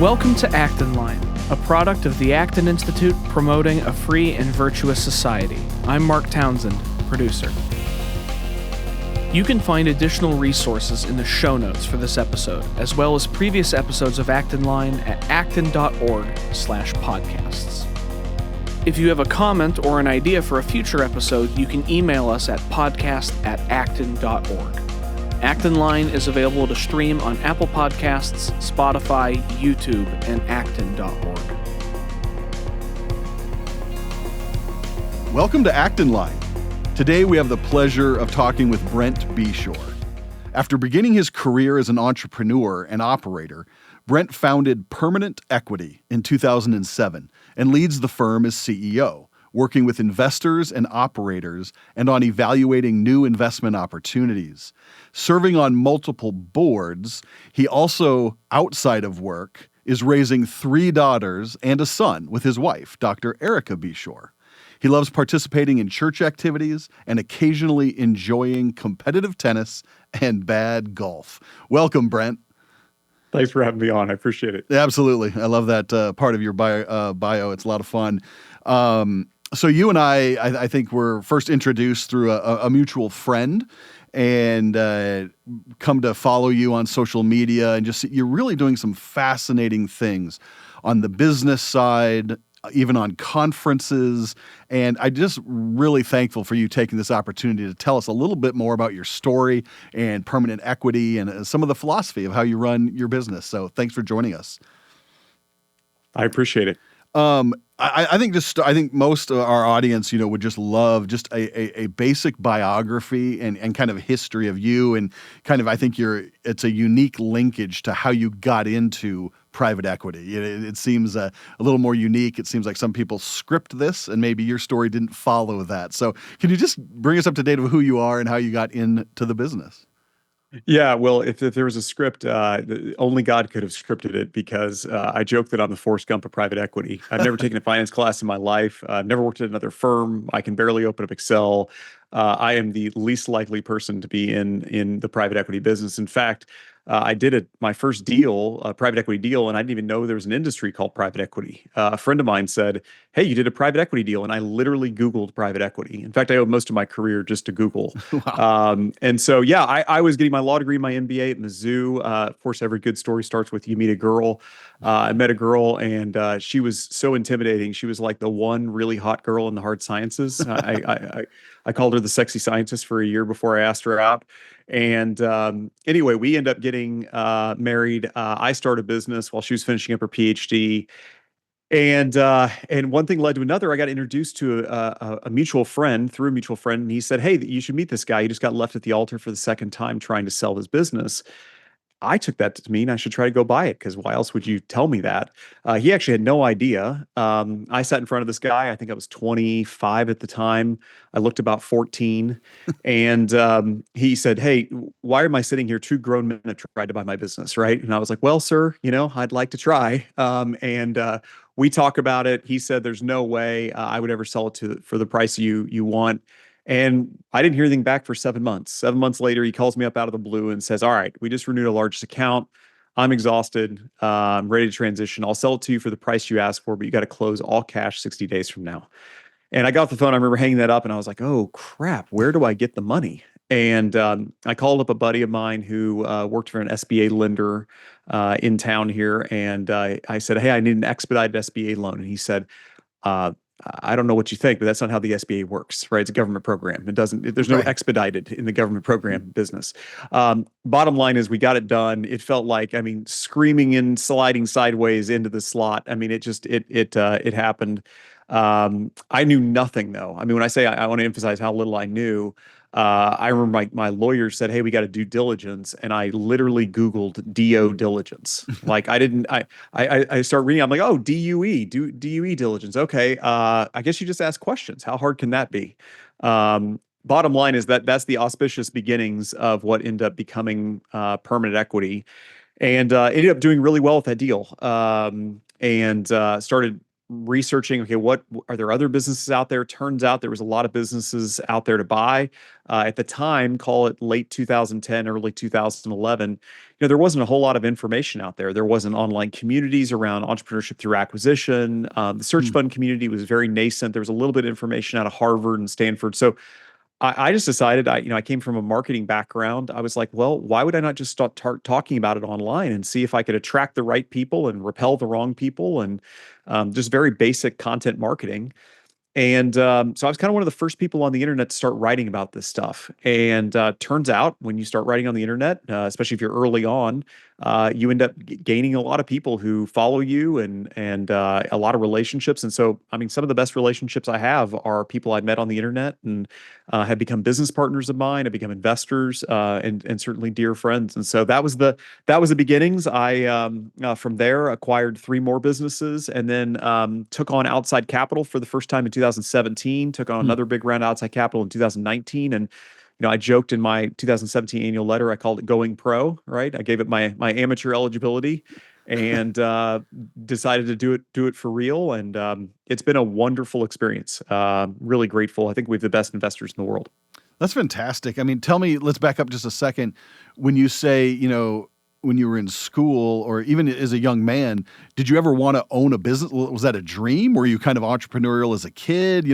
Welcome to Acton Line, a product of the Acton Institute promoting a free and virtuous society. I'm Mark Townsend, producer. You can find additional resources in the show notes for this episode, as well as previous episodes of Acton Line at acton.org/podcasts. If you have a comment or an idea for a future episode, you can email us at podcast@acton.org. Acton Line is available to stream on Apple Podcasts, Spotify, YouTube, and acton.org. Welcome to Acton Line. Today we have the pleasure of talking with Brent Beshore. After beginning his career as an entrepreneur and operator, Brent founded Permanent Equity in 2007 and leads the firm as CEO, working with investors and operators and on evaluating new investment opportunities. Serving on multiple boards, he also, outside of work, is raising 3 daughters and a son with his wife, Dr. Erica Beshore. He loves participating in church activities and occasionally enjoying competitive tennis and bad golf. Welcome, Brent. Thanks for having me on. I appreciate it. Absolutely. I love that part of your bio. It's a lot of fun. So you and I think were first introduced through a mutual friend and come to follow you on social media, and just you're really doing some fascinating things on the business side, even on conferences. And I'm just really thankful for you taking this opportunity to tell us a little bit more about your story and Permanent Equity and some of the philosophy of how you run your business. So thanks for joining us. I appreciate it. I think most of our audience, would just love just a basic biography and kind of history of you, and kind of, I think it's a unique linkage to how you got into private equity. It seems a little more unique. It seems like some people script this, and maybe your story didn't follow that. So can you just bring us up to date of who you are and how you got into the business? Yeah, well, if there was a script, only God could have scripted it, because I joke that I'm the Forrest Gump of private equity. I've never taken a finance class in my life. I've never worked at another firm. I can barely open up Excel. I am the least likely person to be in the private equity business. In fact, I did my first deal, a private equity deal, and I didn't even know there was an industry called private equity. A friend of mine said, "Hey, you did a private equity deal," and I literally Googled private equity. In fact, I owed most of my career just to Google. Wow. And so, yeah, I was getting my law degree, my MBA at Mizzou. Of course, every good story starts with you meet a girl. I met a girl, and she was so intimidating. She was like the one really hot girl in the hard sciences. I called her the sexy scientist for a year before I asked her out. And anyway, we end up getting married. I started a business while she was finishing up her PhD. And one thing led to another. I got introduced to a mutual friend through a mutual friend. And he said, "Hey, you should meet this guy. He just got left at the altar for the second time trying to sell his business." I took that to mean I should try to go buy it, because why else would you tell me that? He actually had no idea. I sat in front of this guy. I think I was 25 at the time. I looked about 14. And he said, "Hey, why am I sitting here? 2 grown men have tried to buy my business, right?" And I was like, "Well, sir, I'd like to try." And we talk about it. He said, "There's no way I would ever sell it for the price you want." And I didn't hear anything back for 7 months. 7 months later, he calls me up out of the blue and says, "All right, we just renewed a largest account. I'm exhausted. I'm ready to transition. I'll sell it to you for the price you asked for, but you got to close all cash 60 days from now." And I got off the phone. I remember hanging that up, and I was like, "Oh, crap, where do I get the money?" And I called up a buddy of mine who worked for an SBA lender in town here. And I said, "Hey, I need an expedited SBA loan." And he said, "I don't know what you think, but that's not how the SBA works, right? It's a government program. There's no Right. expedited in the government program business." Bottom line is we got it done. It felt like, screaming and sliding sideways into the slot. It happened. I knew nothing, though. When I say I want to emphasize how little I knew, I remember my lawyer said, "Hey, we got to do diligence," and I literally Googled DO diligence. Like I start reading. I'm like, "Oh, DUE, DUE diligence. Okay, I guess you just ask questions. How hard can that be?" Bottom line is that's the auspicious beginnings of what ended up becoming Permanent Equity, and ended up doing really well with that deal. And started researching, okay, what are there other businesses out there? Turns out there was a lot of businesses out there to buy. At the time, call it late 2010, early 2011, there wasn't a whole lot of information out there. There wasn't online communities around entrepreneurship through acquisition. The search Hmm. fund community was very nascent. There was a little bit of information out of Harvard and Stanford. So I just decided, I came from a marketing background. I was like, well, why would I not just start talking about it online and see if I could attract the right people and repel the wrong people, and just very basic content marketing. And so I was kind of one of the first people on the internet to start writing about this stuff. And turns out when you start writing on the internet, especially if you're early on, you end up gaining a lot of people who follow you, and a lot of relationships. And so, I mean, some of the best relationships I have are people I met on the internet and have become business partners of mine, have become investors, and certainly dear friends. And so that was the beginnings. I from there acquired three more businesses, and then took on outside capital for the first time in 2017. Took on Hmm. another big round of outside capital in 2019, and I joked in my 2017 annual letter, I called it going pro, right? I gave it my amateur eligibility, and decided to do it for real. And it's been a wonderful experience. Really grateful. I think we have the best investors in the world. That's fantastic. I mean, tell me, let's back up just a second. When you say, when you were in school or even as a young man, did you ever want to own a business? Was that a dream? Were you kind of entrepreneurial as a kid?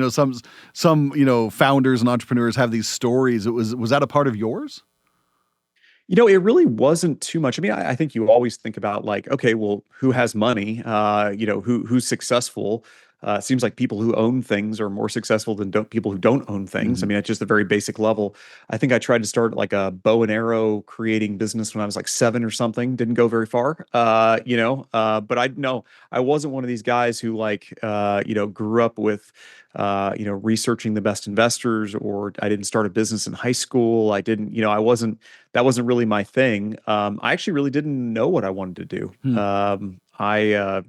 Some founders and entrepreneurs have these stories. Was that a part of yours? It really wasn't too much. I mean, I think you always think about like, okay, well, who has money? Who's successful? It seems like people who own things are more successful than people who don't own things. I Hmm. mean, at just a very basic level. I think I tried to start like a bow and arrow creating business when I was like 7 or something. Didn't go very far. But I no, I wasn't one of these guys who grew up with researching the best investors, or I didn't start a business in high school. I didn't, I wasn't that wasn't really my thing. I actually really didn't know what I wanted to do. Hmm. I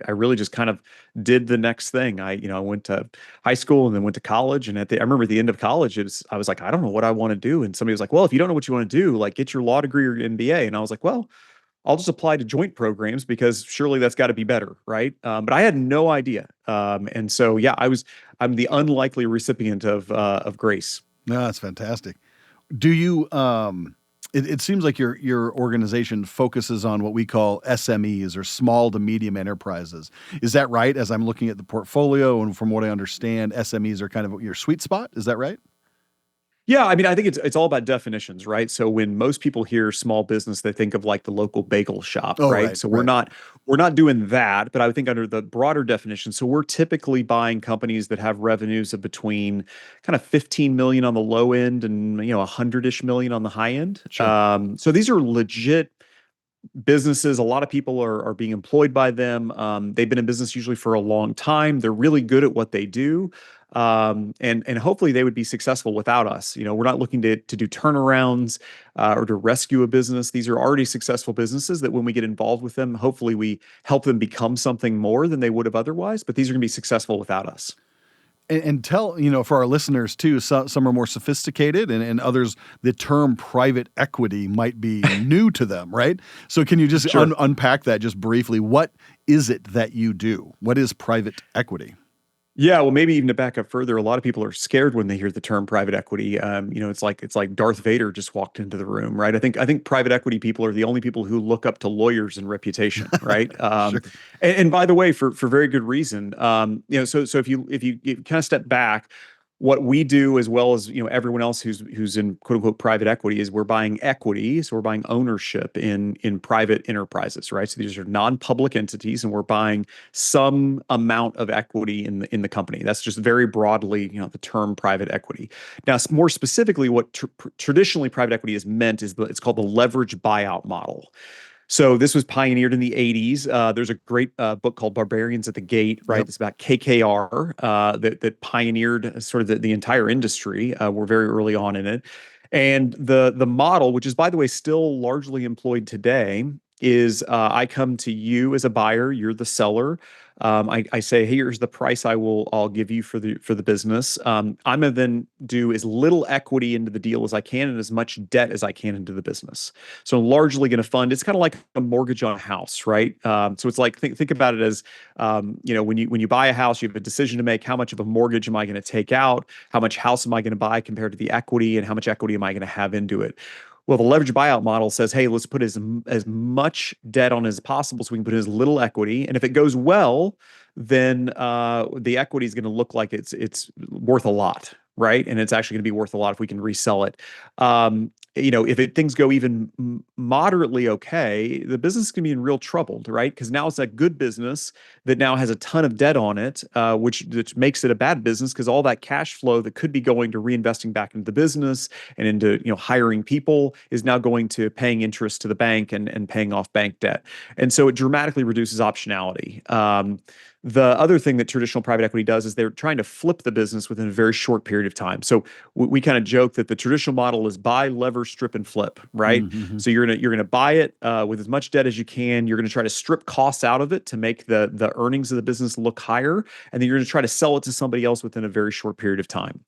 really just kind of did the next thing. I went to high school and then went to college. And I remember at the end of college, I was like, I don't know what I want to do. And somebody was like, well, if you don't know what you want to do, like get your law degree or MBA. And I was like, well, I'll just apply to joint programs because surely that's got to be better, right? But I had no idea. And so, yeah, I'm the unlikely recipient of grace. No, that's fantastic. Do you? It seems like your organization focuses on what we call SMEs or small to medium enterprises. Is that right? As I'm looking at the portfolio, and from what I understand, SMEs are kind of your sweet spot. Is that right? Yeah, I mean, I think it's all about definitions, right? So when most people hear small business, they think of like the local bagel shop, Oh, right? right, So we're right. not we're not doing that, but I would think under the broader definition, so we're typically buying companies that have revenues of between kind of 15 million on the low end and 100-ish million on the high end. Sure. So these are legit businesses. A lot of people are being employed by them. They've been in business usually for a long time. They're really good at what they do. And hopefully they would be successful without us. We're not looking to do turnarounds or to rescue a business. These are already successful businesses that when we get involved with them, hopefully we help them become something more than they would have otherwise. But these are going to be successful without us. And tell, for our listeners too, some are more sophisticated and others, the term private equity might be new to them, right? So can you just Sure. unpack that just briefly? What is it that you do? What is private equity? Yeah, well, maybe even to back up further, a lot of people are scared when they hear the term private equity. It's like Darth Vader just walked into the room, right? I think private equity people are the only people who look up to lawyers and reputation, right? Sure. And by the way, for very good reason. So if you kind of step back, what we do, as well as everyone else who's in quote unquote private equity, is we're buying equity, so we're buying ownership in private enterprises, right? So these are non-public entities, and we're buying some amount of equity in the company. That's just very broadly the term private equity. Now, more specifically, what traditionally private equity is meant is it's called the leverage buyout model. So this was pioneered in the 80s. There's a great book called Barbarians at the Gate, right? Yep. It's about KKR that pioneered sort of the entire industry. We're very early on in it. And the model, which is, by the way, still largely employed today, is I come to you as a buyer, you're the seller. I say, hey, here's the price I'll give you for the business. I'm gonna then do as little equity into the deal as I can and as much debt as I can into the business. So I'm largely going to fund. It's kind of like a mortgage on a house, right? So it's like think about it as when you buy a house, you have a decision to make. How much of a mortgage am I going to take out? How much house am I going to buy compared to the equity, and how much equity am I going to have into it? Well, the leverage buyout model says, hey, let's put as much debt on as possible so we can put as little equity. And if it goes well, then the equity is going to look like it's worth a lot, right? And it's actually going to be worth a lot if we can resell it. If things go even moderately okay, the business is going to be in real trouble, right? Because now it's a good business that now has a ton of debt on it, which makes it a bad business because all that cash flow that could be going to reinvesting back into the business and into hiring people is now going to paying interest to the bank and paying off bank debt. And so it dramatically reduces optionality. The other thing that traditional private equity does is they're trying to flip the business within a very short period of time. So we kind of joke that the traditional model is buy, lever, strip, and flip, right? Mm-hmm. So you're gonna buy it with as much debt as you can. You're gonna try to strip costs out of it to make the earnings of the business look higher, and then you're gonna try to sell it to somebody else within a very short period of time.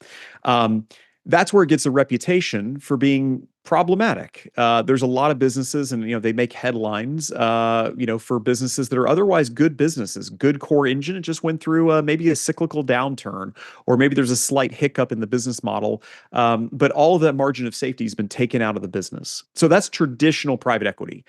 That's where it gets a reputation for being problematic. There's a lot of businesses, and they make headlines, for businesses that are otherwise good businesses, good core engine. It just went through maybe a cyclical downturn, or maybe there's a slight hiccup in the business model, but all of that margin of safety has been taken out of the business. So that's traditional private equity.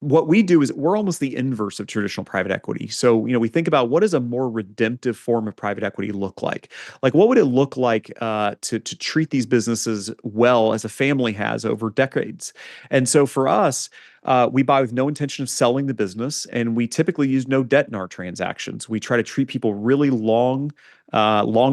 What we do is we're almost the inverse of traditional private equity. So, we think about what does a more redemptive form of private equity look like? Like, what would it look like to treat these businesses well as a family has over decades? And so for us, we buy with no intention of selling the business, and we typically use no debt in our transactions. We try to treat people really long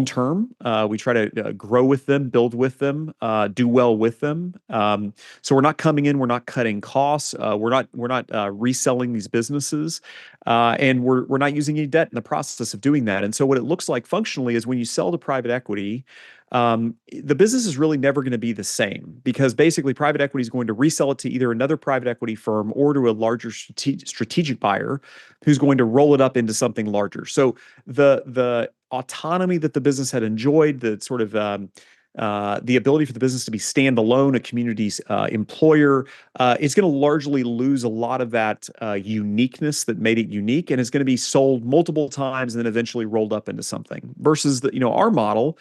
term. We try to grow with them, build with them, do well with them. So we're not coming in, we're not cutting costs, we're not reselling these businesses, and we're not using any debt in the process of doing that. And so what it looks like functionally is when you sell to private equity, the business is really never going to be the same, because basically private equity is going to resell it to either another private equity firm or to a larger strategic buyer who's going to roll it up into something larger. So the autonomy that the business had enjoyed, the sort of the ability for the business to be standalone, a community's employer, is going to largely lose a lot of that uniqueness that made it unique, and is going to be sold multiple times and then eventually rolled up into something. Versus our model,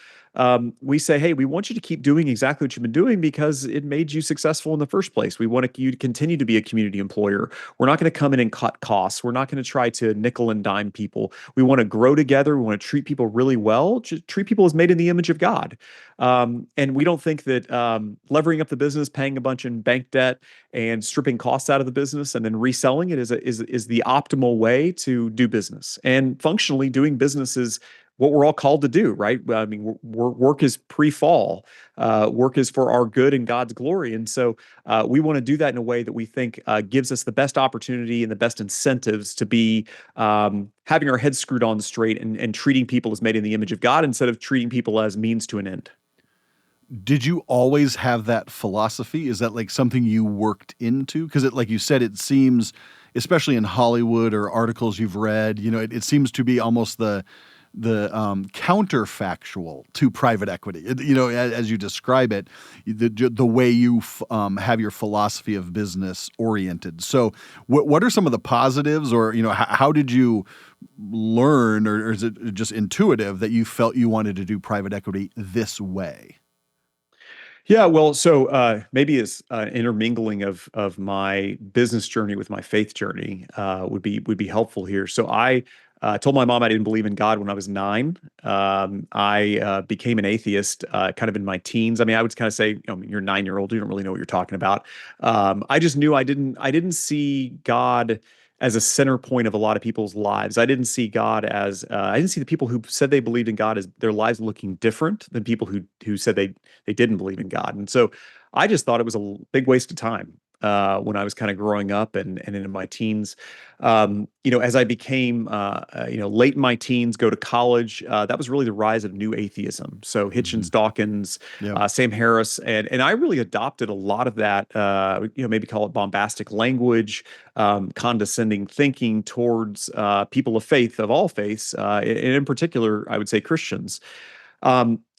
we say, hey, we want you to keep doing exactly what you've been doing because it made you successful in the first place. We want you to continue to be a community employer. We're not going to come in and cut costs. We're not going to try to nickel and dime people. We want to grow together. We want to treat people really well. Just treat people as made in the image of God. And we don't think that levering up the business, paying a bunch in bank debt, and stripping costs out of the business and then reselling it is the optimal way to do business. And functionally, doing business is what we're all called to do, right? I mean, work is pre-fall. Work is for our good and God's glory. And so we want to do that in a way that we think gives us the best opportunity and the best incentives to be having our heads screwed on straight and treating people as made in the image of God instead of treating people as means to an end. Did you always have that philosophy? Is that like something you worked into? Because like you said, it seems, especially in Hollywood or articles you've read, it seems to be almost the counterfactual to private equity. As you describe it, the way you have your philosophy of business oriented. So, what are some of the positives, or how did you learn, or is it just intuitive that you felt you wanted to do private equity this way? Yeah, well, so maybe it's intermingling of my business journey with my faith journey would be helpful here. So I told my mom I didn't believe in God when I was 9. I became an atheist kind of in my teens. I mean, I would kind of say, you're a 9-year-old, you don't really know what you're talking about. I just knew I didn't see God as a center point of a lot of people's lives. I didn't see God as I didn't see the people who said they believed in God as their lives looking different than people who said they didn't believe in God. And so I just thought it was a big waste of time. when I was kind of growing up and into my teens. As I became, late in my teens, go to college, that was really the rise of new atheism. So Hmm. Hitchens, Dawkins, Yeah. Sam Harris, and I really adopted a lot of that, maybe call it bombastic language, condescending thinking towards people of faith, of all faiths, and in particular, I would say Christians.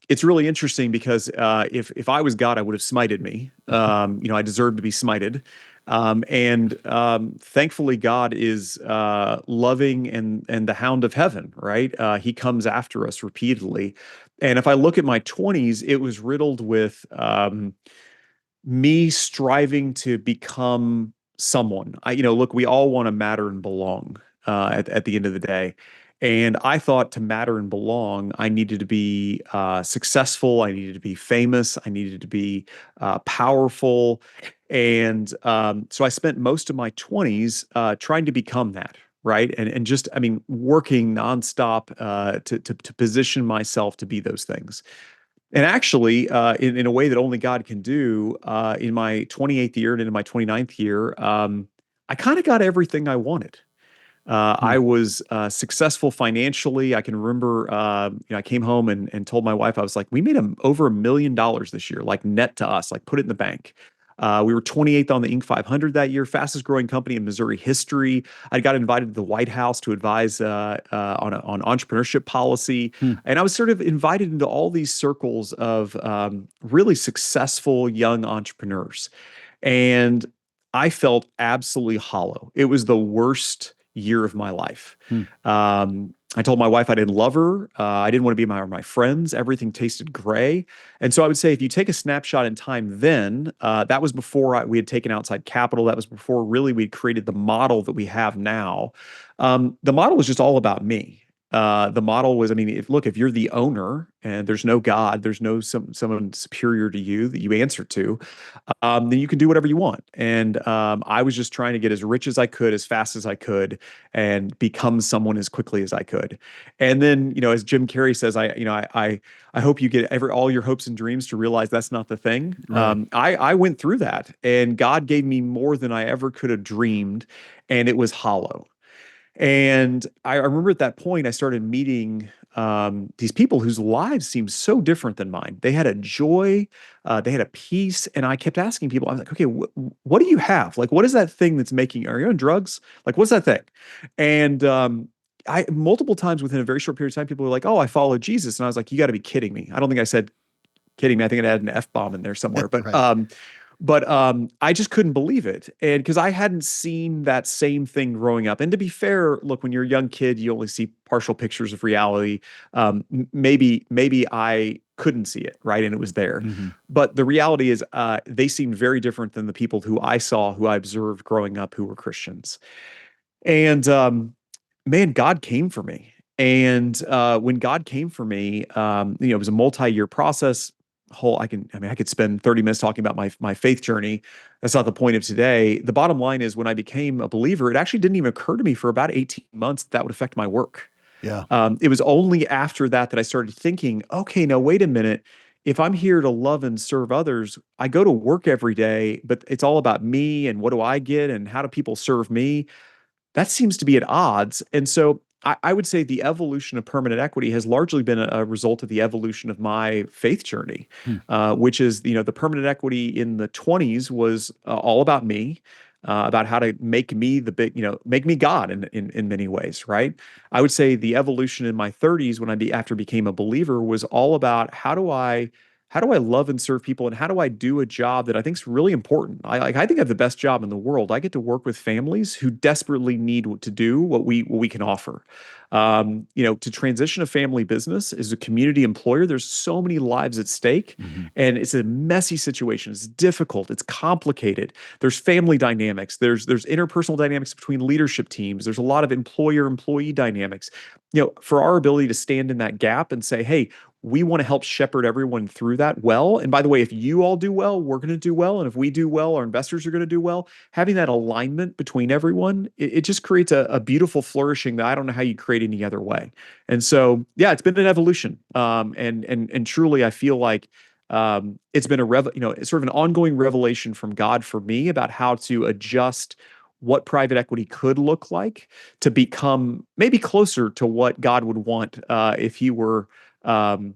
It's really interesting because if I was God, I would have smited me. I deserve to be smited. And thankfully, God is loving and the hound of heaven, right? He comes after us repeatedly. And if I look at my 20s, it was riddled with me striving to become someone. Look, we all want to matter and belong at the end of the day. And I thought to matter and belong, I needed to be successful. I needed to be famous. I needed to be powerful. And so I spent most of my 20s trying to become that. Right. And just, I mean, working nonstop to position myself to be those things. And actually, in a way that only God can do, in my 28th year and into my 29th year, I kind of got everything I wanted. Hmm. I was successful financially. I can remember, I came home and told my wife, I was like, we made over $1 million this year, like net to us, like put it in the bank. We were 28th on the Inc. 500 that year, fastest growing company in Missouri history. I got invited to the White House to advise on entrepreneurship policy. Hmm. And I was sort of invited into all these circles of really successful young entrepreneurs. And I felt absolutely hollow. It was the worst year of my life. Hmm. I told my wife I didn't love her. I didn't want to be my friends. Everything tasted gray. And so I would say if you take a snapshot in time then, that was before we had taken outside capital. That was before really we'd created the model that we have now. The model was just all about me. The model was, I mean, if you're the owner and there's no God, there's no someone superior to you that you answer to, then you can do whatever you want. And I was just trying to get as rich as I could, as fast as I could, and become someone as quickly as I could. And then, as Jim Carrey says, I hope you get all your hopes and dreams to realize that's not the thing. Right. I went through that, and God gave me more than I ever could have dreamed, and it was hollow. And I remember at that point, I started meeting these people whose lives seemed so different than mine. They had a joy, they had a peace, and I kept asking people, I was like, okay, what do you have? Like, what is that thing that's making? Are you on drugs? Like, what's that thing? And I multiple times within a very short period of time, people were like, "Oh, I follow Jesus," and I was like, "You got to be kidding me!" I don't think I said kidding me. I think it had an F bomb in there somewhere, but Right. I just couldn't believe it. And because I hadn't seen that same thing growing up. And to be fair, look, when you're a young kid, you only see partial pictures of reality. Maybe I couldn't see it, right? And it was there. Hmm. But the reality is, they seemed very different than the people who I saw, who I observed growing up, who were Christians. And man, God came for me. And when God came for me, it was a multi-year process. I could spend 30 minutes talking about my faith journey. That's not the point of today. The bottom line is when I became a believer, it actually didn't even occur to me for about 18 months that would affect my work. Yeah. It was only after that I started thinking, okay, now wait a minute. If I'm here to love and serve others, I go to work every day, but it's all about me and what do I get and how do people serve me? That seems to be at odds. And so I would say the evolution of permanent equity has largely been a result of the evolution of my faith journey, Hmm. which is, the permanent equity in the 20s was all about me, about how to make me make me God in many ways, right? I would say the evolution in my 30s when after became a believer was all about how do I love and serve people, and how do I do a job that I think is really important? I think I have the best job in the world. I get to work with families who desperately need to do what we can offer. To transition a family business as a community employer, there's so many lives at stake, Hmm. and it's a messy situation. It's difficult. It's complicated. There's family dynamics. There's interpersonal dynamics between leadership teams. There's a lot of employer-employee dynamics. For our ability to stand in that gap and say, hey, we want to help shepherd everyone through that well. And by the way, if you all do well, we're going to do well. And if we do well, our investors are going to do well. Having that alignment between everyone, it just creates a beautiful flourishing that I don't know how you create any other way. And so, yeah, it's been an evolution. And truly, I feel like it's been it's sort of an ongoing revelation from God for me about how to adjust what private equity could look like to become maybe closer to what God would want if He were um,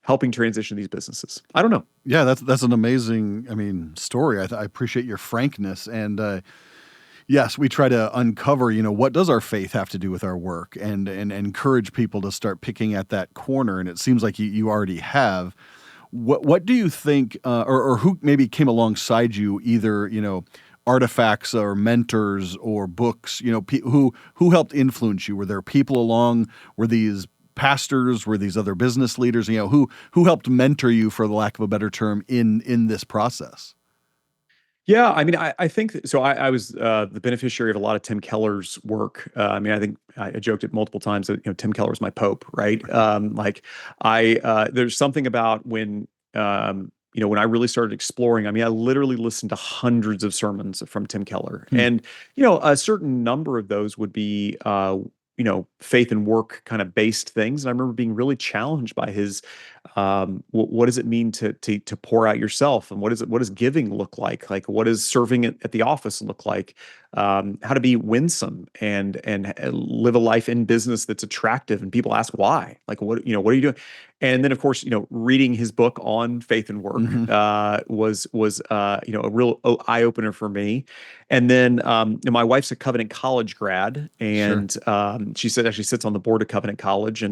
helping transition these businesses. I don't know. Yeah, that's an amazing, story. I appreciate your frankness, and yes, we try to uncover, what does our faith have to do with our work, and encourage people to start picking at that corner. And it seems like you already have. What do you think, or who maybe came alongside you, either artifacts or mentors or books, who helped influence you? Were there people along? Were these pastors? Were these other business leaders? Who helped mentor you, for the lack of a better term, in this process? Yeah, I mean, I think so. I was the beneficiary of a lot of Tim Keller's work. I mean, I think I joked it multiple times that Tim Keller's my pope, right? Like there's something about when I really started exploring. I mean, I literally listened to hundreds of sermons from Tim Keller, Hmm. and a certain number of those would be faith and work kind of based things. And I remember being really challenged by his what does it mean to pour out yourself, and what does giving look like what does serving at the office look like, how to be winsome and live a life in business that's attractive, and people ask why, like what are you doing. And then of course reading his book on faith and work Hmm. was a real eye opener for me. And then my wife's a Covenant College grad, Sure. and she said actually sits on the board of Covenant College.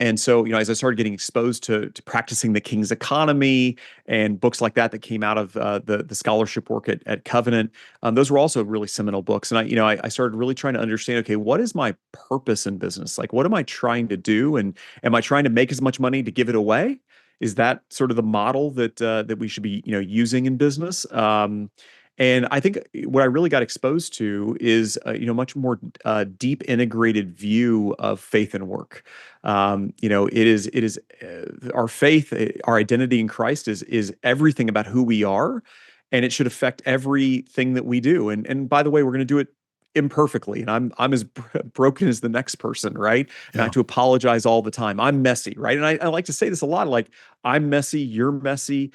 And so, as I started getting exposed to practicing the King's Economy and books like that came out of the scholarship work at Covenant, those were also really seminal books. And I started really trying to understand, okay, what is my purpose in business? Like, what am I trying to do? And am I trying to make as much money to give it away? Is that sort of the model that we should be, using in business? And I think what I really got exposed to is, much more deep integrated view of faith and work. It is our faith, our identity in Christ is everything about who we are, and it should affect everything that we do. And by the way, we're going to do it imperfectly, and I'm as broken as the next person, right? And I Yeah. have to apologize all the time. I'm messy, right? And I like to say this a lot, like I'm messy, you're messy.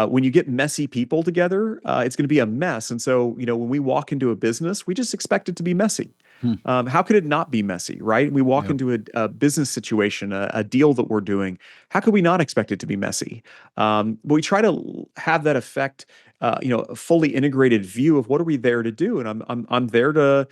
When you get messy people together, it's going to be a mess. And so, when we walk into a business, we just expect it to be messy. Hmm. How could it not be messy, right? We walk Yep. into a business situation, a deal that we're doing. How could we not expect it to be messy? But we try to have that effect, a fully integrated view of what are we there to do. And I'm there to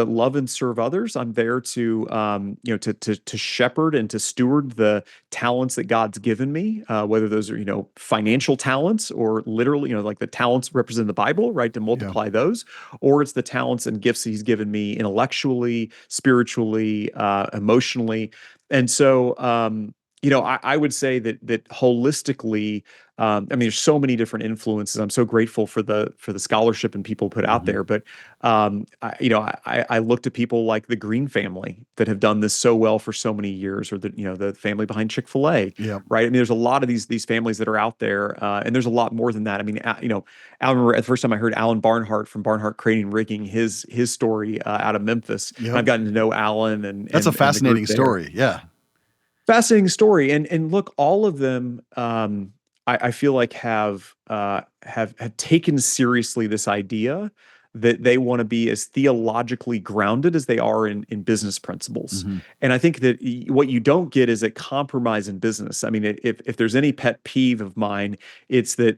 love and serve others. I'm there to to shepherd and to steward the talents that God's given me, whether those are financial talents or literally like the talents represent the Bible, right? To Yeah. multiply those, or it's the talents and gifts He's given me intellectually, spiritually, emotionally. And so I would say that holistically, I mean, there's so many different influences. I'm so grateful for the scholarship and people put out Hmm. there. But I look to people like the Green family that have done this so well for so many years, or the family behind Chick-fil-A, Yep. right? I mean, there's a lot of these families that are out there, and there's a lot more than that. I mean, I remember the first time I heard Alan Barnhart from Barnhart Crane and Rigging, his story out of Memphis. And Yep. I've gotten to know Alan That's a and the group fascinating there. story. Yeah. Fascinating story, and look, all of them, I feel like have taken seriously this idea that they want to be as theologically grounded as they are in business principles. Hmm. And I think that what you don't get is a compromise in business. I mean, if there's any pet peeve of mine, it's that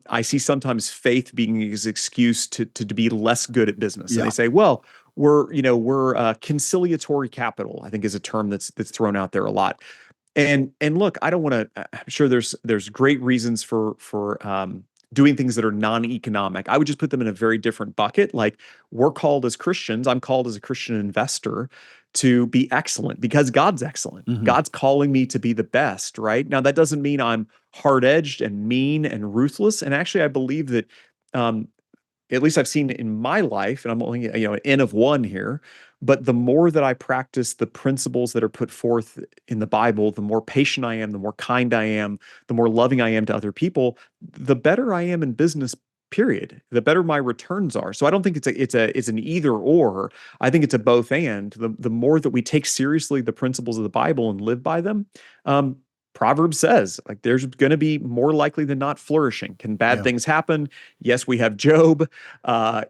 I see sometimes faith being his excuse to be less good at business. And they Yeah. say, well, we're conciliatory capital, I think is a term that's thrown out there a lot. And look, I don't want to. I'm sure there's great reasons for doing things that are non-economic. I would just put them in a very different bucket. Like we're called as Christians, I'm called as a Christian investor to be excellent because God's excellent. Hmm. God's calling me to be the best, right? Now that doesn't mean I'm hard-edged and mean and ruthless. And actually, I believe that um, at least I've seen in my life, and I'm only an N of one here, but the more that I practice the principles that are put forth in the Bible, the more patient I am, the more kind I am, the more loving I am to other people, the better I am in business. Period. The better my returns are. So I don't think it's an either or. I think it's a both and. The more that we take seriously the principles of the Bible and live by them, um, Proverbs says, like, there's going to be more likely than not flourishing. Can bad things happen? Yes, we have Job. Is a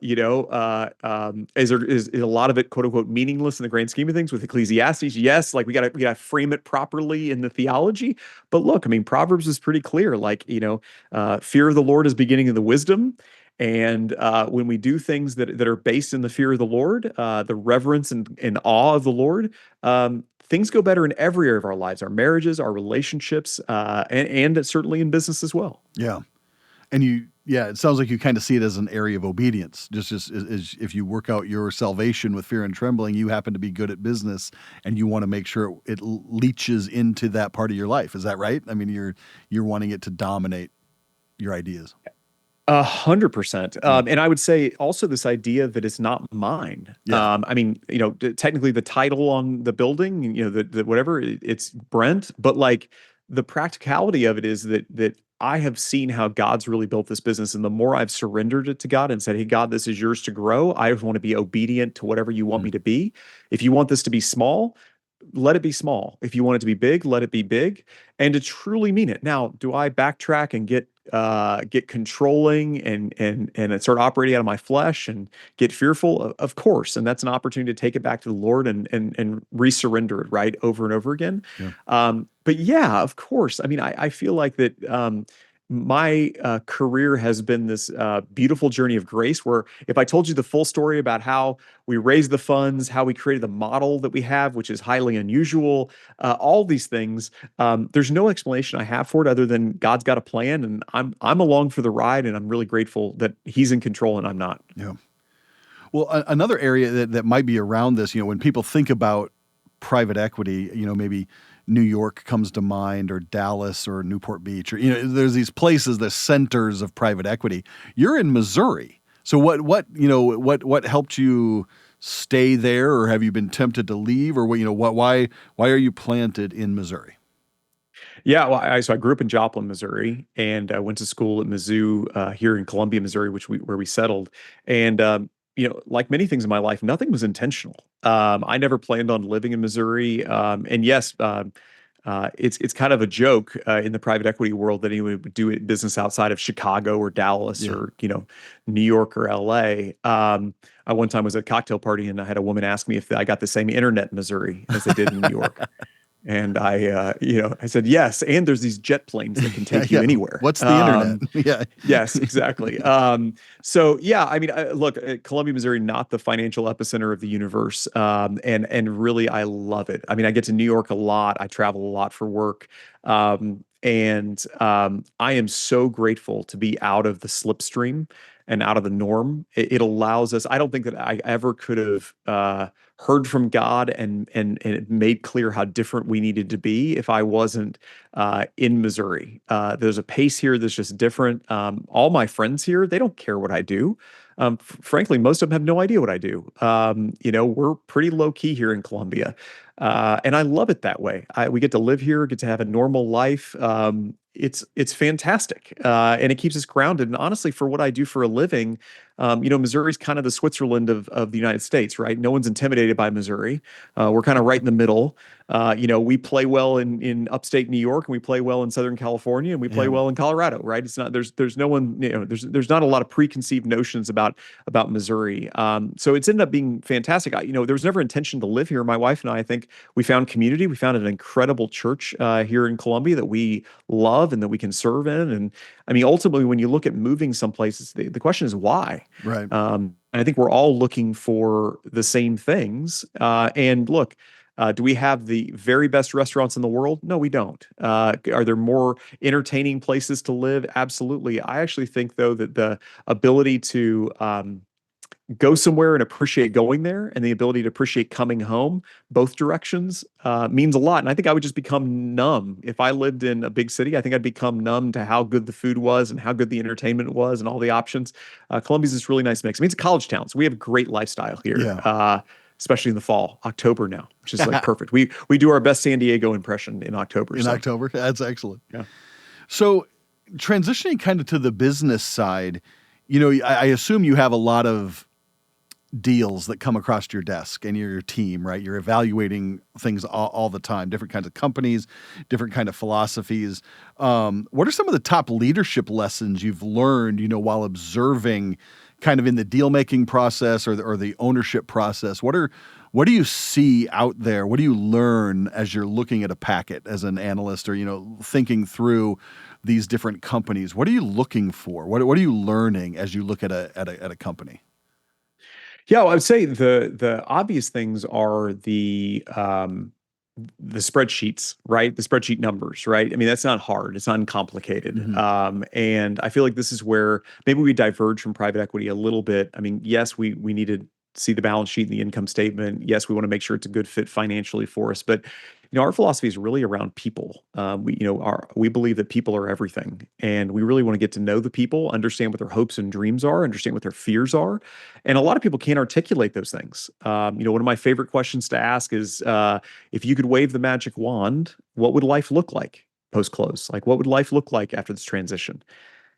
lot of it quote unquote meaningless in the grand scheme of things with Ecclesiastes? Yes, like we gotta frame it properly in the theology. But look, I mean, Proverbs is pretty clear. Like, fear of the Lord is beginning of the wisdom. And when we do things that are based in the fear of the Lord, the reverence and awe of the Lord, things go better in every area of our lives, our marriages, our relationships, and certainly in business as well. Yeah. And it sounds like you kind of see it as an area of obedience. Just as if you work out your salvation with fear and trembling, you happen to be good at business and you want to make sure it leaches into that part of your life. Is that right? I mean, you're wanting it to dominate your ideas. 100%. And I would say also this idea that it's not mine. Yeah. I mean, technically the title on the building, the whatever, it's Brent, but like the practicality of it is that I have seen how God's really built this business. And the more I've surrendered it to God and said, hey, God, this is yours to grow. I want to be obedient to whatever you want me to be. If you want this to be small, let it be small. If you want it to be big, let it be big, and to truly mean it. Now, do I backtrack and get controlling and start operating out of my flesh and get fearful? Of course, and that's an opportunity to take it back to the Lord and resurrender it right over and over again. Yeah. But yeah, of course. I mean, I feel like that. My career has been this beautiful journey of grace where if I told you the full story about how we raised the funds, how we created the model that we have, which is highly unusual, all these things, there's no explanation I have for it other than God's got a plan and I'm along for the ride, and I'm really grateful that he's in control and I'm not. Yeah. Well, another area that might be around this, when people think about private equity, maybe New York comes to mind, or Dallas, or Newport Beach, or there's these places, the centers of private equity. You're in Missouri, so what helped you stay there, or have you been tempted to leave, or why are you planted in Missouri? Yeah, well, so I grew up in Joplin, Missouri, and I went to school at Mizzou here in Columbia, Missouri, where we settled. And like many things in my life, nothing was intentional. I never planned on living in Missouri. And yes, it's kind of a joke in the private equity world that anyone would do business outside of Chicago or Dallas or New York or LA. I one time was at a cocktail party and I had a woman ask me if I got the same internet in Missouri as they did in New York. And I said, yes. And there's these jet planes that can take you anywhere. What's the internet? Yeah. Yes, exactly. So yeah, I mean, look, Columbia, Missouri, not the financial epicenter of the universe. And really, I love it. I mean, I get to New York a lot. I travel a lot for work. And I am so grateful to be out of the slipstream and out of the norm. It allows us, I don't think that I ever could have heard from God and it made clear how different we needed to be if I wasn't in Missouri. There's a pace here that's just different. All my friends here, they don't care what I do. Frankly, most of them have no idea what I do. We're pretty low key here in Columbia. And I love it that way. We get to live here, get to have a normal life. It's fantastic. And it keeps us grounded. And honestly, for what I do for a living, Missouri's kind of the Switzerland of the United States, right? No one's intimidated by Missouri. We're kind of right in the middle. We play well in upstate New York, and we play well in Southern California, and we play well in Colorado, right? It's not there's no one, there's not a lot of preconceived notions about Missouri. So it's ended up being fantastic. There was never intention to live here. My wife and I think we found community. We found an incredible church here in Columbia that we love and that we can serve in. And I mean, ultimately, when you look at moving some places, the question is why? Right. And I think we're all looking for the same things. And look, do we have the very best restaurants in the world? No, we don't. Are there more entertaining places to live? Absolutely. I actually think, though, that the ability to go somewhere and appreciate going there and the ability to appreciate coming home, both directions, means a lot. And I think I would just become numb. If I lived in a big city, I think I'd become numb to how good the food was and how good the entertainment was and all the options. Columbia's this really nice mix. I mean, it's a college town, so we have a great lifestyle here. Yeah. Especially in the fall, October now, which is like perfect. We do our best San Diego impression in October. October, that's excellent. Yeah. So transitioning kind of to the business side, I assume you have a lot of deals that come across your desk and your team, right? You're evaluating things all the time, different kinds of companies, different kind of philosophies. What are some of the top leadership lessons you've learned, while observing kind of in the deal-making process or the ownership process? What do you see out there? What do you learn as you're looking at a packet as an analyst or, thinking through these different companies? What are you looking for? What are you learning as you look at a company? Yeah, well, I would say the obvious things are the spreadsheets, right? The spreadsheet numbers, right? I mean, that's not hard. It's uncomplicated. And I feel like this is where maybe we diverge from private equity a little bit. I mean, yes, we need to see the balance sheet and the income statement. Yes, we want to make sure it's a good fit financially for us. But our philosophy is really around people. We believe that people are everything, and we really want to get to know the people, understand what their hopes and dreams are, understand what their fears are, and a lot of people can't articulate those things. One of my favorite questions to ask is, if you could wave the magic wand, what would life look like post close? Like, what would life look like after this transition?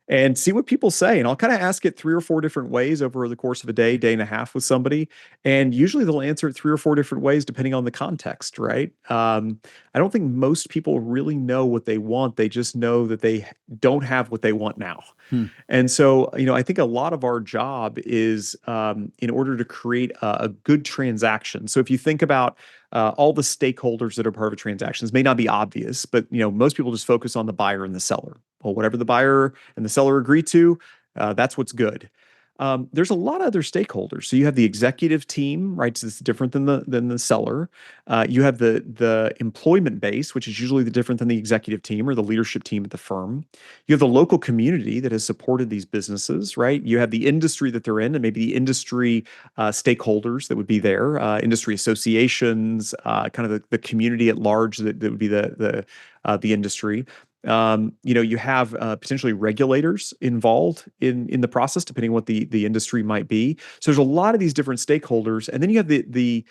And see what people say. And I'll kind of ask it 3 or 4 different ways over the course of a day and a half with somebody. And usually they'll answer it 3 or 4 different ways depending on the context, right? I don't think most people really know what they want. They just know that they don't have what they want now. And so, I think a lot of our job is in order to create a good transaction. So if you think about all the stakeholders that are part of a transaction, this may not be obvious, but most people just focus on the buyer and the seller. Well, whatever the buyer and the seller agree to, that's what's good. There's a lot of other stakeholders. So you have the executive team, right? So it's different than the seller. You have the employment base, which is usually different than the executive team or the leadership team at the firm. You have the local community that has supported these businesses, right? You have the industry that they're in, and maybe the industry stakeholders that would be there, industry associations, kind of the community at large that would be the industry. You have potentially regulators involved in the process, depending on what the industry might be. So there's a lot of these different stakeholders, and then you have the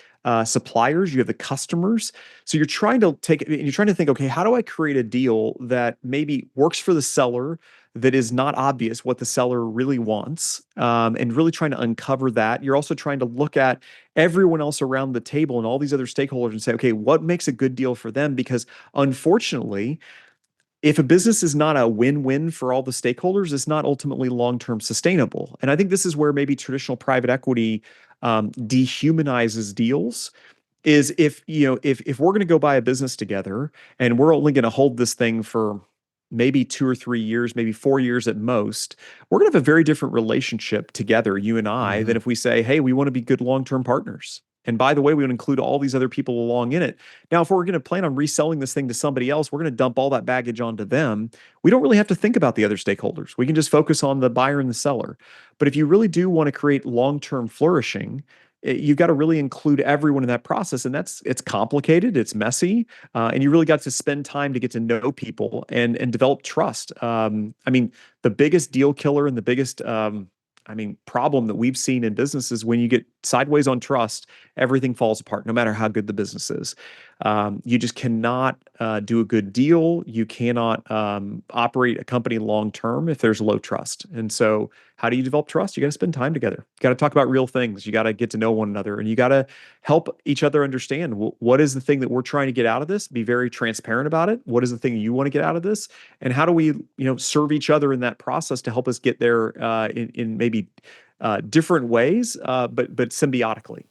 suppliers, you have the customers. So you're trying to think, okay, how do I create a deal that maybe works for the seller, that is not obvious what the seller really wants, and really trying to uncover that. You're also trying to look at everyone else around the table and all these other stakeholders and say, okay, what makes a good deal for them? Because unfortunately, if a business is not a win-win for all the stakeholders, it's not ultimately long-term sustainable. And I think this is where maybe traditional private equity dehumanizes deals. Is if we're going to go buy a business together and we're only going to hold this thing for maybe 2 or 3 years, maybe 4 years at most, we're going to have a very different relationship together, you and I, than if we say, hey, we want to be good long-term partners. And by the way, we would include all these other people along in it. Now, if we're going to plan on reselling this thing to somebody else, we're going to dump all that baggage onto them. We don't really have to think about the other stakeholders. We can just focus on the buyer and the seller. But if you really do want to create long-term flourishing, you've got to really include everyone in that process. And it's complicated, it's messy, and you really got to spend time to get to know people and develop trust. The biggest deal killer and the biggest problem that we've seen in business is when you get sideways on trust, everything falls apart, no matter how good the business is. You just cannot do a good deal. You cannot operate a company long-term if there's low trust. And so how do you develop trust? You got to spend time together. You got to talk about real things. You got to get to know one another, and you got to help each other understand what is the thing that we're trying to get out of this. Be very transparent about it. What is the thing you want to get out of this? And how do we, serve each other in that process to help us get there in maybe different ways, but symbiotically.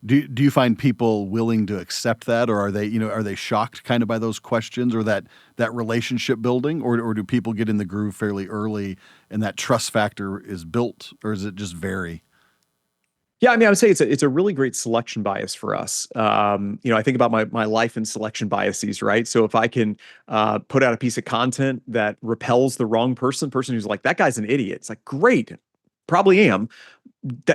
Do you find people willing to accept that, or are they shocked kind of by those questions or that relationship building, or do people get in the groove fairly early and that trust factor is built, or does it just vary? Yeah, I would say it's a really great selection bias for us. I think about my life and selection biases, right? So if I can put out a piece of content that repels the wrong person who's like, that guy's an idiot, it's like, great, probably am.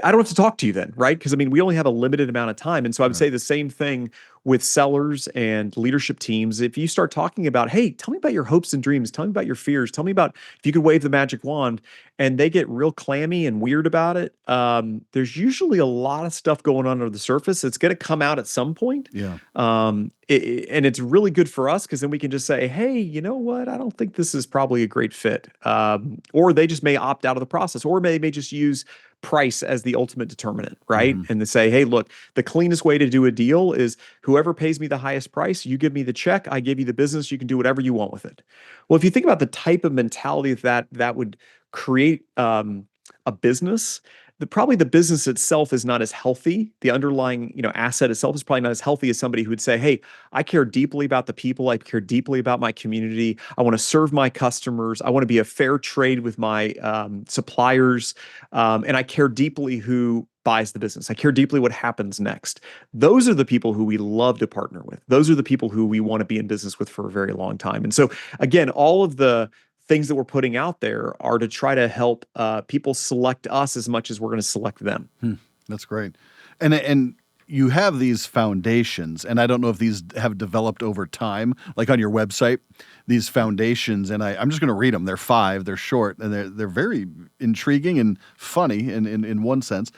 I don't have to talk to you then, right? Because we only have a limited amount of time. And so I would say the same thing with sellers and leadership teams. If you start talking about, hey, tell me about your hopes and dreams, tell me about your fears, tell me about if you could wave the magic wand, and they get real clammy and weird about it, there's usually a lot of stuff going on under the surface. It's going to come out at some point. Yeah. And it's really good for us because then we can just say, hey, you know what? I don't think this is probably a great fit. Or they just may opt out of the process, or they may just use price as the ultimate determinant, right? And to say, hey, look, the cleanest way to do a deal is whoever pays me the highest price, you give me the check, I give you the business, you can do whatever you want with it. Well, if you think about the type of mentality that would create a business, probably the business itself is not as healthy. The underlying, asset itself is probably not as healthy as somebody who would say, hey, I care deeply about the people. I care deeply about my community. I want to serve my customers. I want to be a fair trade with my suppliers. And I care deeply who buys the business. I care deeply what happens next. Those are the people who we love to partner with. Those are the people who we want to be in business with for a very long time. And so again, all of the things that we're putting out there are to try to help people select us as much as we're going to select them. That's great. And you have these foundations, and I don't know if these have developed over time, like on your website, these foundations, and I'm just going to read them. They're 5, they're short, and they're very intriguing and funny in one sense.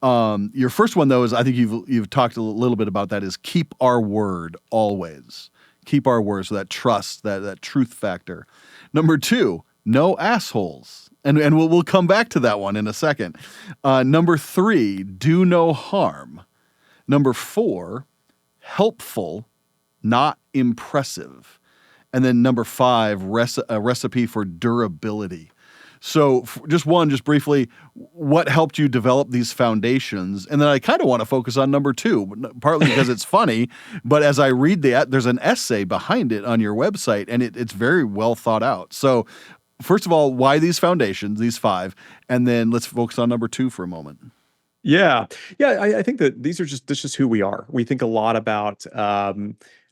Your first one, though, is, I think you've talked a little bit about that, is keep our word always. Keep our word, so that trust, that truth factor. Number 2, no assholes. And we'll come back to that one in a second. Number 3, do no harm. Number 4, helpful, not impressive. And then number 5, a recipe for durability. So just briefly, what helped you develop these foundations? And then I kind of want to focus on number 2, partly because it's funny, but as I read that, there's an essay behind it on your website, and it's very well thought out. So first of all, why these foundations, these 5, and then let's focus on number 2 for a moment. Yeah. I think that this is just who we are. We think a lot about,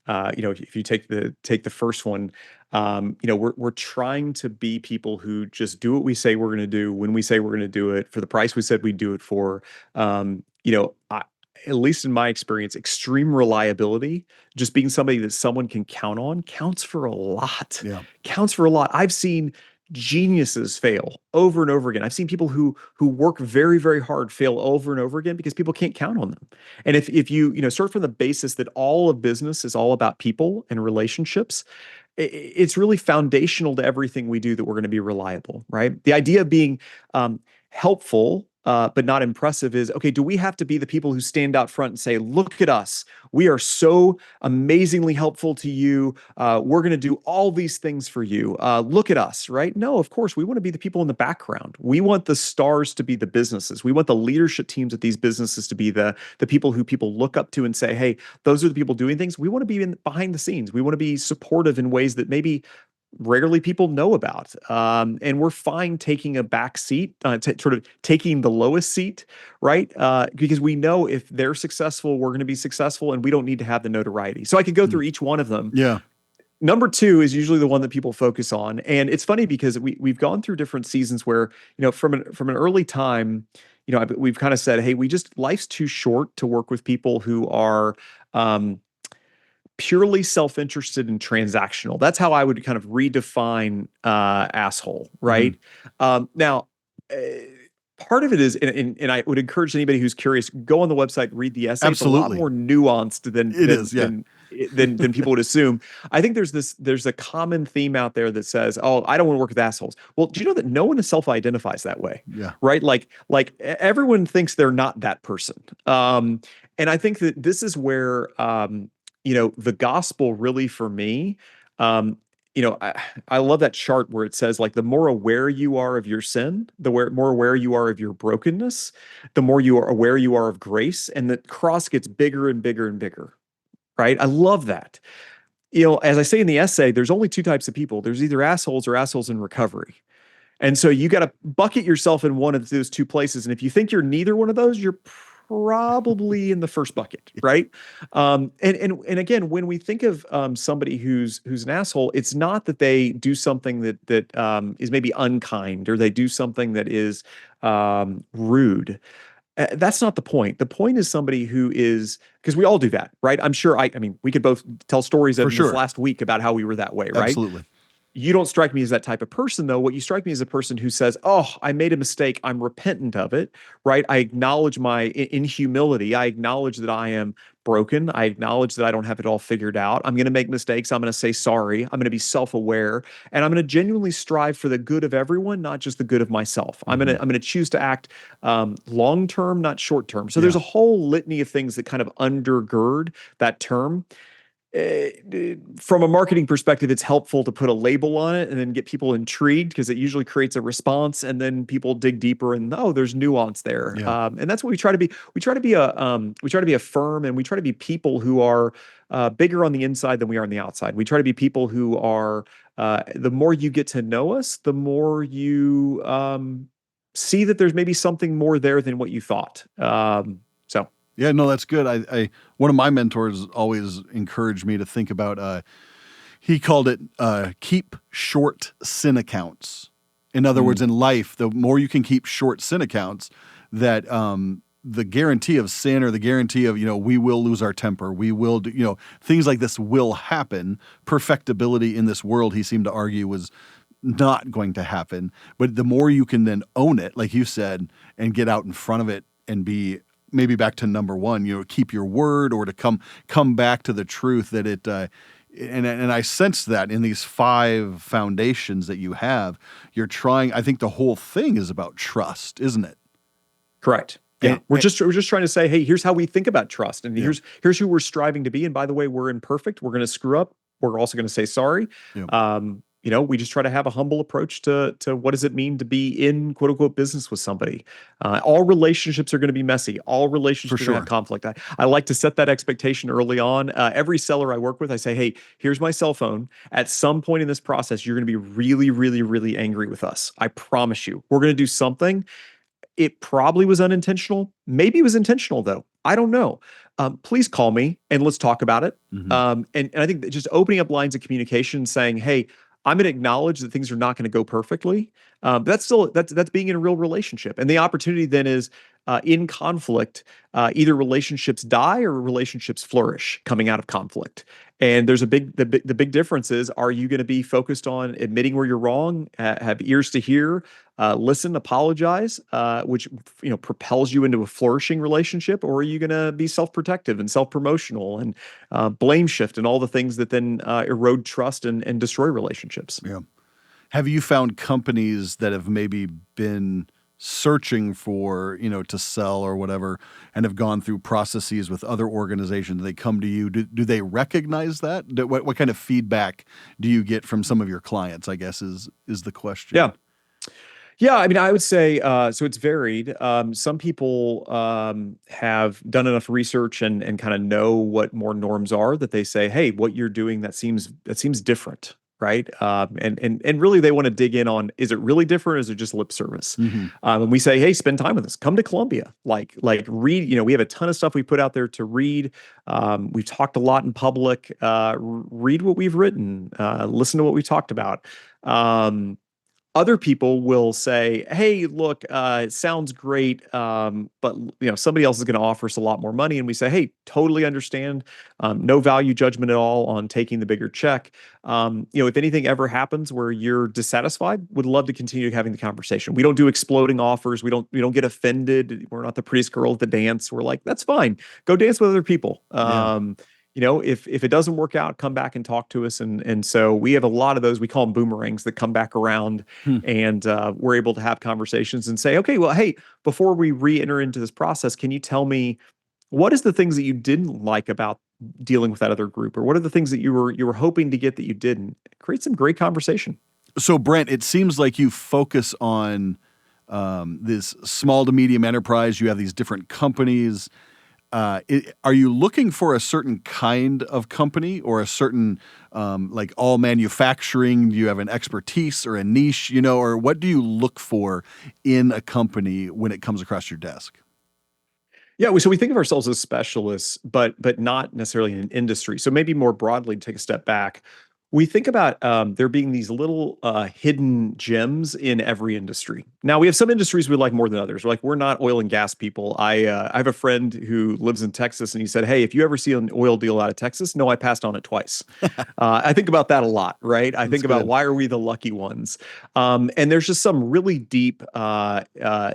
if you take the first one, we're trying to be people who just do what we say we're going to do when we say we're going to do it for the price we said we'd do it for. At least in my experience, extreme reliability, just being somebody that someone can count on, counts for a lot. Yeah. Counts for a lot. I've seen geniuses fail over and over again. I've seen people who work very, very hard fail over and over again because people can't count on them. And if you start from the basis that all of business is all about people and relationships, it's really foundational to everything we do that we're going to be reliable, right? The idea of being helpful but not impressive is, okay, do we have to be the people who stand out front and say, look at us, we are so amazingly helpful to you, we're going to do all these things for you, look at us, right? No, of course, we want to be the people in the background. We want the stars to be the businesses. We want the leadership teams at these businesses to be the people who people look up to and say, hey, those are the people doing things. We want to be behind the scenes. We want to be supportive in ways that maybe rarely people know about. And we're fine taking a back seat, sort of taking the lowest seat, right? Because we know if they're successful, we're going to be successful, and we don't need to have the notoriety. So I could go through each one of them. Yeah. Number 2 is usually the one that people focus on. And it's funny because we've gone through different seasons where, from an early time, we've kind of said, hey, life's too short to work with people who are, purely self-interested and transactional. That's how I would kind of redefine asshole, right? Now, part of it is, and I would encourage anybody who's curious, go on the website, read the essay. Absolutely. It's a lot more nuanced than people would assume. I think there's a common theme out there that says, oh, I don't want to work with assholes. Well, do you know that no one self-identifies that way? Yeah. Right? Like everyone thinks they're not that person. And I think that this is where the gospel really, for me, I love that chart where it says, like, the more aware you are of your sin, more aware you are of your brokenness, the more you are aware you are of grace, and the cross gets bigger and bigger and bigger, right? I love that. As I say in the essay, there's only 2 types of people. There's either assholes or assholes in recovery. And so you got to bucket yourself in one of those 2 places. And if you think you're neither one of those, you're probably in the first bucket, right? And again, when we think of somebody who's an asshole, it's not that they do something that is maybe unkind, or they do something that is rude. That's not the point. The point is somebody who is, because we all do that, right? I'm sure. I mean, we could both tell stories of this last week about how we were that way, right? Absolutely. You don't strike me as that type of person, though. What you strike me as a person who says, "Oh, I made a mistake. I'm repentant of it." Right? I acknowledge in humility. I acknowledge that I am broken. I acknowledge that I don't have it all figured out. I'm going to make mistakes. I'm going to say sorry. I'm going to be self-aware, and I'm going to genuinely strive for the good of everyone, not just the good of myself. I'm going to choose to act long term, not short term. So there's Yeah. a whole litany of things that kind of undergird that term. From a marketing perspective, it's helpful to put a label on it and then get people intrigued because it usually creates a response, and then people dig deeper and oh, there's nuance there. Yeah. And that's what we try to be. We try to be a firm, and we try to be people who are bigger on the inside than we are on the outside. We try to be people who are. The more you get to know us, the more you see that there's maybe something more there than what you thought. So. Yeah, no, that's good. I one of my mentors always encouraged me to think about. He called it keep short sin accounts. In other words, in life, the more you can keep short sin accounts, that the guarantee of sin or the guarantee of we will lose our temper, we will do, things like this will happen. Perfectibility in this world, he seemed to argue, was not going to happen. But the more you can then own it, like you said, and get out in front of it and be. Maybe back to number one, keep your word, or to come back to the truth that it, and I sense that in these 5 foundations that you have, you're trying. I think the whole thing is about trust, isn't it? Correct. Yeah, we're just trying to say, hey, here's how we think about trust, and here's who we're striving to be. And by the way, we're imperfect. We're going to screw up. We're also going to say sorry. Yeah. We just try to have a humble approach to what does it mean to be in quote unquote business with somebody. All relationships are going to be messy. All relationships are going to have conflict. I like to set that expectation early on. Every seller I work with, I say, hey, here's my cell phone. At some point in this process, you're going to be really, really, really angry with us. I promise you. We're going to do something. It probably was unintentional. Maybe it was intentional, though. I don't know. Please call me and let's talk about it. And I think that just opening up lines of communication, saying, "Hey, I'm going to acknowledge that things are not going to go perfectly." That's being in a real relationship, and the opportunity then is in conflict. Either relationships die or relationships flourish coming out of conflict. And there's the big difference is: are you going to be focused on admitting where you're wrong, have ears to hear, listen, apologize, which propels you into a flourishing relationship, or are you going to be self-protective and self-promotional and blame shift and all the things that then erode trust and destroy relationships? Yeah. Have you found companies that have maybe been searching for, to sell or whatever, and have gone through processes with other organizations? They come to you. Do they recognize that? What kind of feedback do you get from some of your clients, I guess, is the question. Yeah. Yeah, I mean, I would say so. It's varied. Some people have done enough research and kind of know what more norms are that they say, "Hey, what you're doing that seems different." Right. And really they want to dig in on, is it really different? Or is it just lip service? And we say, hey, spend time with us. Come to Columbia. Like read, we have a ton of stuff we put out there to read. We've talked a lot in public. Read what we've written. Listen to what we talked about. Other people will say, hey, look, it sounds great, but somebody else is going to offer us a lot more money. And we say, hey, totally understand. No value judgment at all on taking the bigger check. If anything ever happens where you're dissatisfied, would love to continue having the conversation. We don't do exploding offers. We don't get offended. We're not the prettiest girl at the dance. We're like, that's fine. Go dance with other people. If it doesn't work out, come back and talk to us. And so we have a lot of those. We call them boomerangs that come back around, and we're able to have conversations and say, okay, well, hey, before we re-enter into this process, can you tell me what is the things that you didn't like about dealing with that other group, or what are the things that you were hoping to get that you didn't? Create some great conversation. So, Brent, it seems like you focus on this small to medium enterprise. You have these different companies. Are you looking for a certain kind of company, or a certain, like all manufacturing? Do you have an expertise or a niche, or what do you look for in a company when it comes across your desk? Yeah, so we think of ourselves as specialists, but not necessarily in an industry. So maybe more broadly, take a step back. We think about there being these little hidden gems in every industry. Now, we have some industries we like more than others. We're not oil and gas people. I have a friend who lives in Texas, and he said, "Hey, if you ever see an oil deal out of Texas, no, I passed on it twice." I think about that a lot, right? I That's think about good. why are we the lucky ones? And there's just some really deep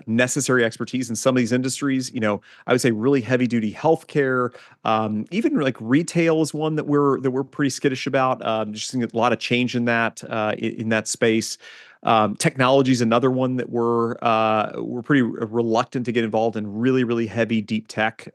necessary expertise in some of these industries. I would say really heavy duty healthcare, even like retail is one that we're pretty skittish about. Just seeing a lot of change in that space. Technology is another one that we're pretty reluctant to get involved in. Really, really heavy deep tech.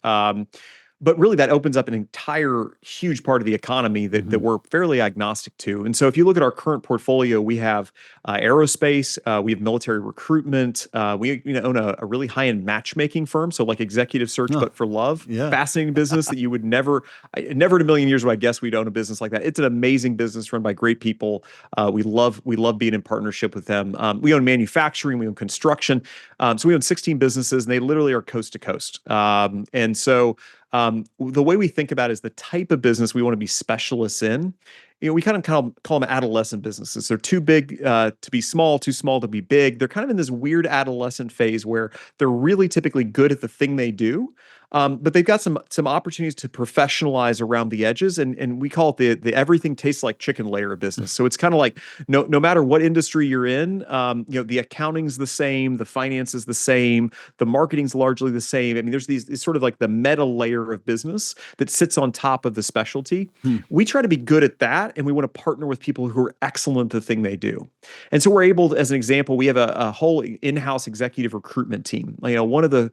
But really, that opens up an entire huge part of the economy that we're fairly agnostic to. And so, if you look at our current portfolio, we have aerospace, we have military recruitment, we own a really high-end matchmaking firm, so like executive search, Oh, but for love. yeah. Fascinating business that you would never in a million years would I guess we'd own a business like that. It's an amazing business run by great people. We love being in partnership with them. We own manufacturing, we own construction, so we own 16 businesses, and they literally are coast to coast. And so. The way we think about it is the type of business we want to be specialists in. We kind of call them adolescent businesses. They're too big to be small, too small to be big. They're kind of in this weird adolescent phase where they're really typically good at the thing they do, but they've got some opportunities to professionalize around the edges, and we call it the everything tastes like chicken layer of business. So it's kind of like no matter what industry you're in, the accounting's the same, the finance is the same, the marketing's largely the same. I mean, there's these sort of like the meta layer of business that sits on top of the specialty. We try to be good at that, and we want to partner with people who are excellent at the thing they do. And so we're able to, as an example, we have a whole in-house executive recruitment team. One of the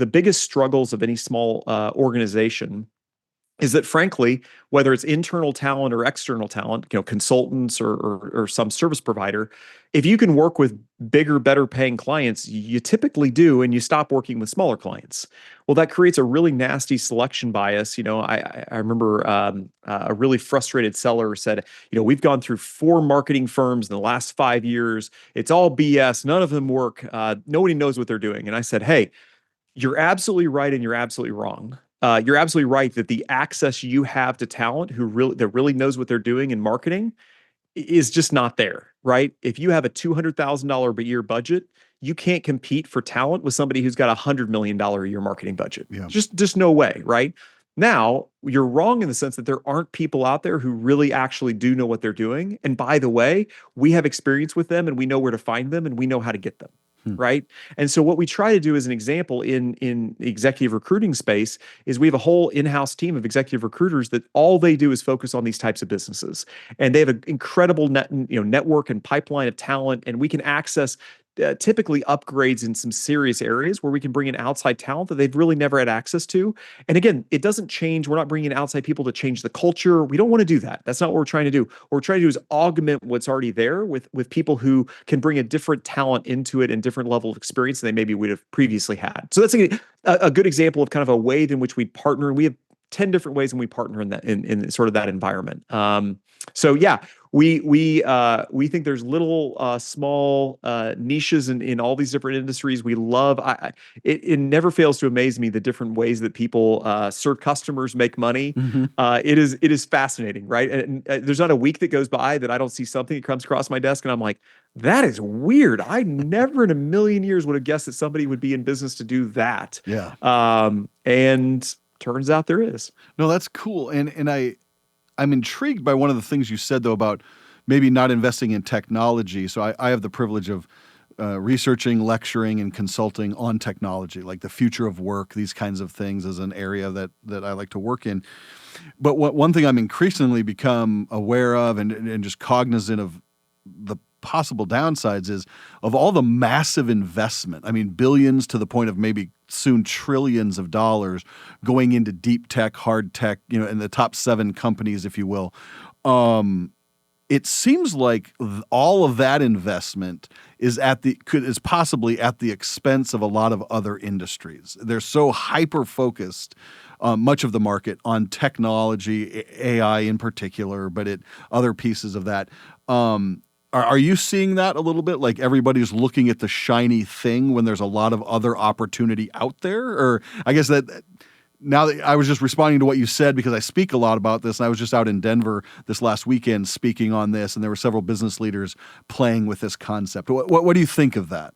biggest struggles of any small organization is that, frankly, whether it's internal talent or external talent, consultants or some service provider, if you can work with bigger, better paying clients, you typically do, and you stop working with smaller clients. Well, that creates a really nasty selection bias. I remember a really frustrated seller said, we've gone through 4 marketing firms in the last 5 years. It's all BS. None of them work. Nobody knows what they're doing. And I said, hey, you're absolutely right, and you're absolutely wrong. You're absolutely right that the access you have to talent that really knows what they're doing in marketing is just not there, right? If you have a $200,000 a year budget, you can't compete for talent with somebody who's got $100 million a year marketing budget. Yeah. Just no way, right? Now, you're wrong in the sense that there aren't people out there who really actually do know what they're doing. And by the way, we have experience with them, and we know where to find them, and we know how to get them. Right. And so what we try to do as an example in the executive recruiting space is we have a whole in-house team of executive recruiters that all they do is focus on these types of businesses. And they have an incredible network and pipeline of talent, and we can access typically upgrades in some serious areas where we can bring in outside talent that they've really never had access to. And again, it doesn't change. We're not bringing in outside people to change the culture. We don't want to do that. That's not what we're trying to do. What we're trying to do is augment what's already there with people who can bring a different talent into it and different level of experience than they maybe would have previously had. So that's a good example of kind of a way in which we partner. We have 10 different ways in we partner in that in sort of that environment. So yeah, we think there's little small niches in all these different industries. We love it never fails to amaze me the different ways that people serve customers, make money. It is fascinating, right? And there's not a week that goes by that I don't see something that comes across my desk and I'm like, that is weird. I never in a million years would have guessed that somebody would be in business to do that. Yeah. And turns out there is. No, that's cool. And I'm intrigued by one of the things you said, though, about maybe not investing in technology. So I have the privilege of researching, lecturing, and consulting on technology, like the future of work, these kinds of things as an area that I like to work in. But one thing I'm increasingly become aware of and just cognizant of the possible downsides is of all the massive investment. I mean, billions to the point of maybe soon trillions of dollars going into deep tech, hard tech, in the top 7 companies, if you will. It seems like all of that investment is possibly at the expense of a lot of other industries. They're so hyper focused, much of the market, on technology, AI in particular, but other pieces of that. Are you seeing that a little bit? Like everybody's looking at the shiny thing when there's a lot of other opportunity out there? Or I guess that now that I was just responding to what you said because I speak a lot about this, and I was just out in Denver this last weekend speaking on this, and there were several business leaders playing with this concept. What do you think of that?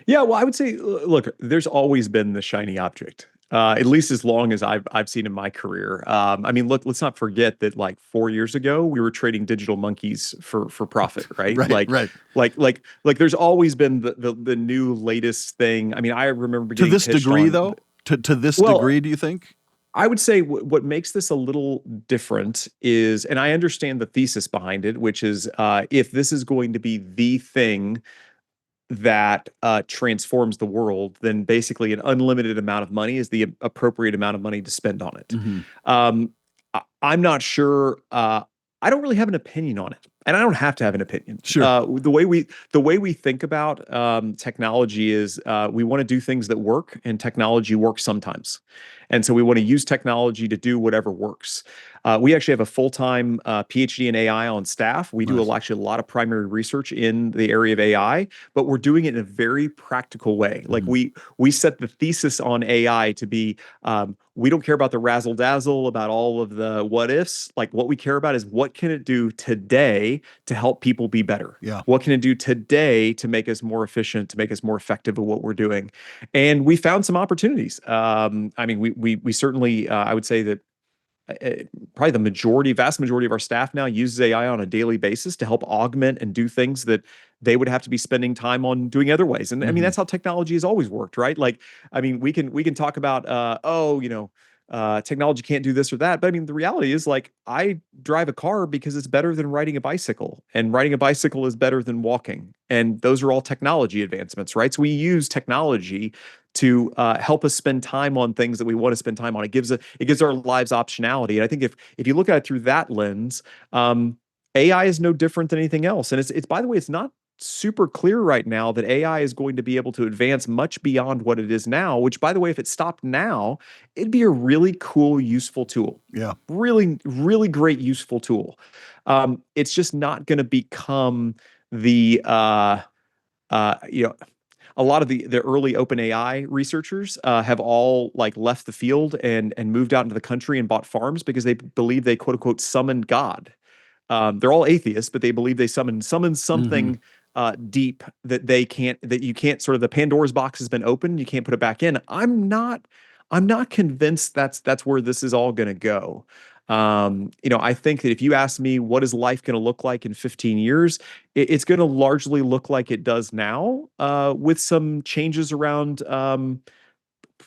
Yeah, well, I would say, look, there's always been the shiny object. At least as long as I've seen in my career. I mean, look, let's not forget that like 4 years ago, we were trading digital monkeys for profit, right? Right. Like there's always been the new latest thing. I mean, I remember To getting this pitched degree, on. though, to this Well, degree, do you think? I would say what makes this a little different is, and I understand the thesis behind it, which is if this is going to be the thing that transforms the world, then basically an unlimited amount of money is the appropriate amount of money to spend on it. Mm-hmm. I'm not sure. I don't really have an opinion on it, and I don't have to have an opinion. Sure. The way we think about technology is we want to do things that work, and technology works sometimes, and so we want to use technology to do whatever works. We actually have a full-time PhD in AI on staff. We do actually a lot of primary research in the area of AI, but we're doing it in a very practical way. Like we set the thesis on AI to be we don't care about the razzle dazzle, about all of the what ifs. Like what we care about is what can it do today to help people be better? Yeah. What can it do today to make us more efficient, to make us more effective at what we're doing? And we found some opportunities. I mean, we certainly I would say that probably the vast majority of our staff now uses AI on a daily basis to help augment and do things that they would have to be spending time on doing other ways. And I mean, that's how technology has always worked, right? Like, I mean, we can talk about, technology can't do this or that. But I mean, the reality is like, I drive a car because it's better than riding a bicycle, and riding a bicycle is better than walking. And those are all technology advancements, right? So we use technology to help us spend time on things that we want to spend time on. It gives our lives optionality. And I think if you look at it through that lens, AI is no different than anything else. And it's by the way, it's not super clear right now that AI is going to be able to advance much beyond what it is now, which by the way, if it stopped now, it'd be a really cool, useful tool. Yeah. Really, really great, useful tool. It's just not going to become the, a lot of the early OpenAI researchers have all like left the field and moved out into the country and bought farms because they believe they quote unquote summoned God. They're all atheists, but they believe they summoned something deep that you can't sort of, the Pandora's box has been opened. You can't put it back in. I'm not convinced that's where this is all going to go. I think that if you ask me what is life going to look like in 15 years, it's going to largely look like it does now, with some changes around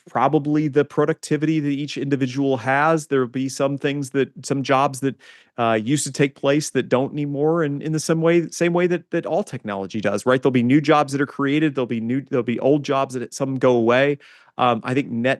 probably the productivity that each individual has. There will be some jobs that used to take place that don't anymore, and in the same way that all technology does, right? There'll be new jobs that are created. There'll be old jobs that some go away. I think net,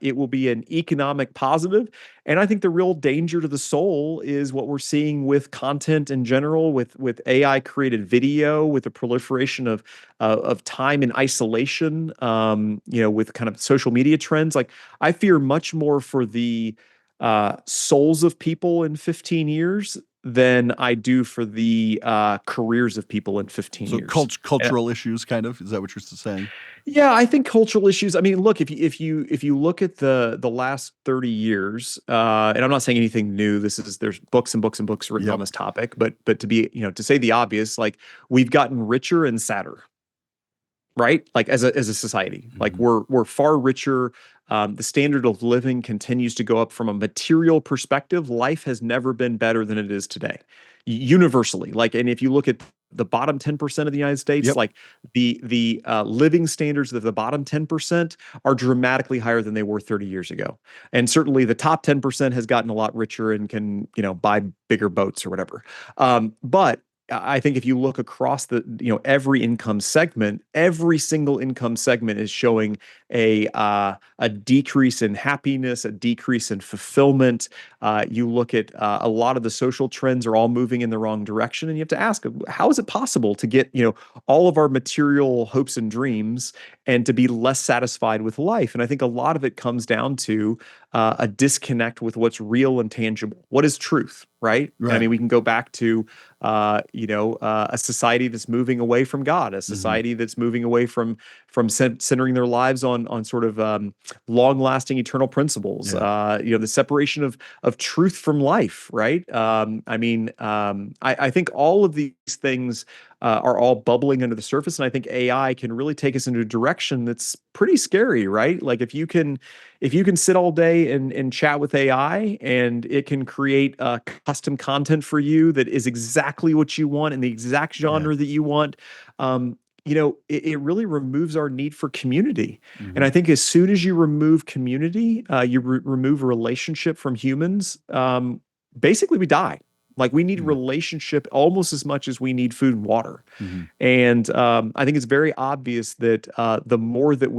it will be an economic positive. And I think the real danger to the soul is what we're seeing with content in general, with AI created video, with the proliferation of time in isolation, with kind of social media trends. Like I fear much more for the souls of people in 15 years than I do for the careers of people in 15 years. So cultural issues, kind of, is that what you're saying? Yeah, I think cultural issues. I mean, look, if you look at the last 30 years, and I'm not saying anything new. There's books and books and books written on this topic, but to be, to say the obvious, like we've gotten richer and sadder, right? Like as a society, like we're far richer. The standard of living continues to go up from a material perspective. Life has never been better than it is today, universally. Like, and if you look at the bottom 10% of the United States, like the living standards of the bottom 10% are dramatically higher than they were 30 years ago. And certainly the top 10% has gotten a lot richer and can, buy bigger boats or whatever. But I think if you look across every income segment, every single income segment is showing a decrease in happiness, a decrease in fulfillment. You look at a lot of the social trends are all moving in the wrong direction, and you have to ask, how is it possible to get all of our material hopes and dreams and to be less satisfied with life? And I think a lot of it comes down to a disconnect with what's real and tangible. What is truth, right? I mean, we can go back to a society that's moving away from God, a society that's moving away from from centering their lives on sort of long-lasting eternal principles. The separation of truth from life, right? I think all of these things are all bubbling under the surface, and I think AI can really take us into a direction that's pretty scary, right? Like if you can sit all day and chat with AI, and it can create custom content for you that is exactly what you want in the exact genre that you want. It really removes our need for community. And I think as soon as you remove community, you remove a relationship from humans, basically we die. Like we need relationship almost as much as we need food and water. And I think it's very obvious that the more that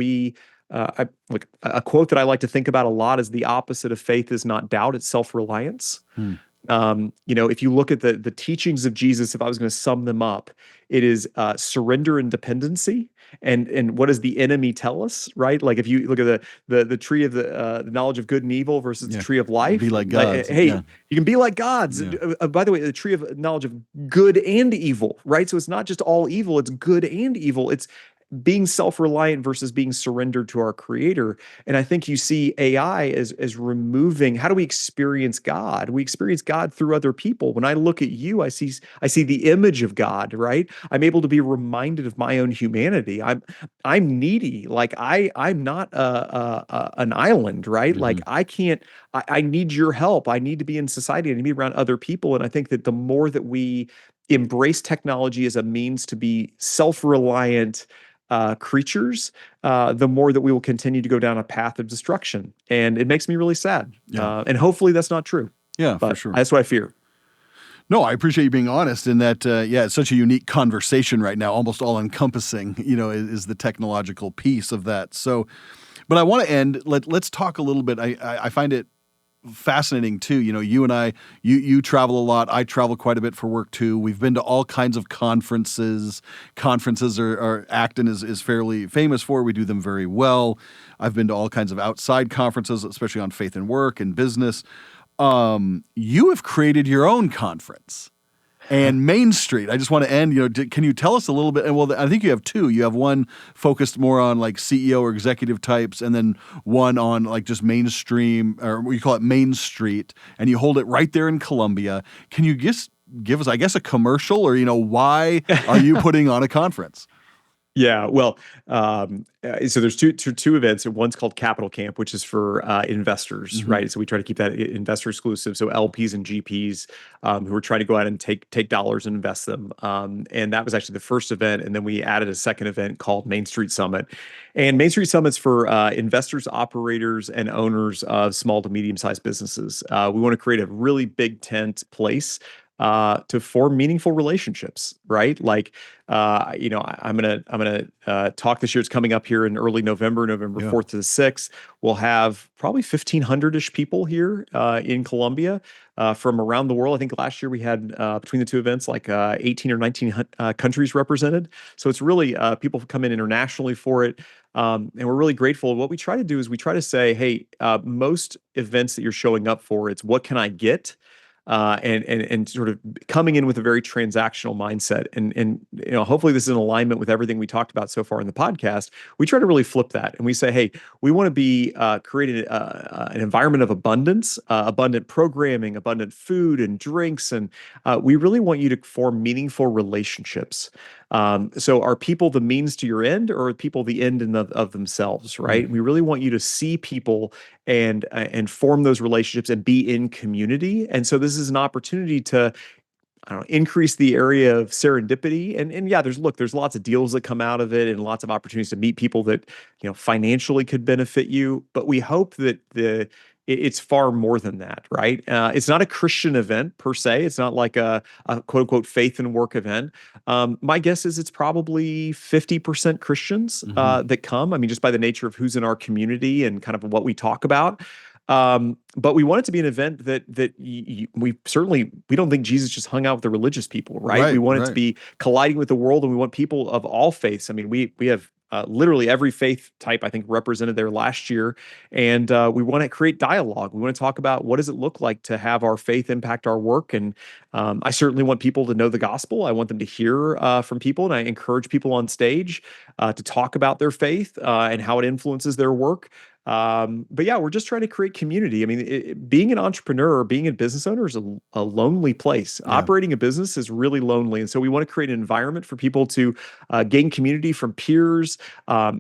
like a quote that I like to think about a lot is the opposite of faith is not doubt, it's self-reliance. If you look at the teachings of Jesus, if I was going to sum them up, it is surrender and dependency. And what does the enemy tell us, right? Like if you look at the tree of the knowledge of good and evil versus the tree of life, be like gods. You can be like gods. By the way, the tree of knowledge of good and evil, right? So it's not just all evil; it's good and evil. It's being self-reliant versus being surrendered to our creator. And I think you see AI as removing, how do we experience God? We experience God through other people. When I look at you, I see the image of God, right? I'm able to be reminded of my own humanity. I'm needy. Like I'm not an island, right? Like I need your help. I need to be in society. I need to be around other people. And I think that the more that we embrace technology as a means to be self-reliant creatures, the more that we will continue to go down a path of destruction. And it makes me really sad. And hopefully that's not true. Yeah, but for sure. That's what I fear. No, I appreciate you being honest in that, it's such a unique conversation right now, almost all encompassing, is the technological piece of that. So, but I want to end, let's talk a little bit. I find it fascinating too. You and I, you travel a lot. I travel quite a bit for work too. We've been to all kinds of conferences. Conferences are Acton is fairly famous for. We do them very well. I've been to all kinds of outside conferences, especially on faith and work and business. You have created your own conference. And Main Street, I just want to end, can you tell us a little bit? And well, I think you have two. You have one focused more on like CEO or executive types, and then one on like just mainstream, or we call it Main Street, and you hold it right there in Columbia. Can you just give us, I guess, a commercial, or, why are you putting on a conference? Yeah, well, so there's two events. One's called Capital Camp, which is for investors, right? So we try to keep that investor exclusive. So LPs and GPs who are trying to go out and take dollars and invest them. And that was actually the first event. And then we added a second event called Main Street Summit. And Main Street Summit's for investors, operators, and owners of small to medium-sized businesses. We want to create a really big tent place to form meaningful relationships, right? Like, I'm gonna talk this year. It's coming up here in early November 4th to the 6th. We'll have probably 1,500-ish people here in Columbia from around the world. I think last year we had between the two events like 18 or 19 countries represented. So it's really people come in internationally for it. And we're really grateful. What we try to do is we try to say, hey, most events that you're showing up for, it's what can I get? And sort of coming in with a very transactional mindset. And hopefully this is in alignment with everything we talked about so far in the podcast. We try to really flip that. And we say, hey, we want to be creating an environment of abundance, abundant programming, abundant food and drinks. And we really want you to form meaningful relationships. So are people the means to your end, or are people the end of themselves, right? We really want you to see people and form those relationships and be in community. And so this is an opportunity to, increase the area of serendipity. And yeah, there's lots of deals that come out of it and lots of opportunities to meet people that, financially could benefit you. But we hope that it's far more than that, right? It's not a Christian event per se. It's not like a quote unquote faith and work event. My guess is it's probably 50% Christians that come. I mean, just by the nature of who's in our community and kind of what we talk about. But we want it to be an event that we don't think Jesus just hung out with the religious people, right? We want it to be colliding with the world, and we want people of all faiths. I mean, we have literally every faith type, I think, represented there last year. And we want to create dialogue. We want to talk about what does it look like to have our faith impact our work. And I certainly want people to know the gospel. I want them to hear from people. And I encourage people on stage to talk about their faith and how it influences their work. But yeah, we're just trying to create community. I mean, being an entrepreneur, being a business owner is a lonely place. Yeah. Operating a business is really lonely. And so we want to create an environment for people to gain community from peers,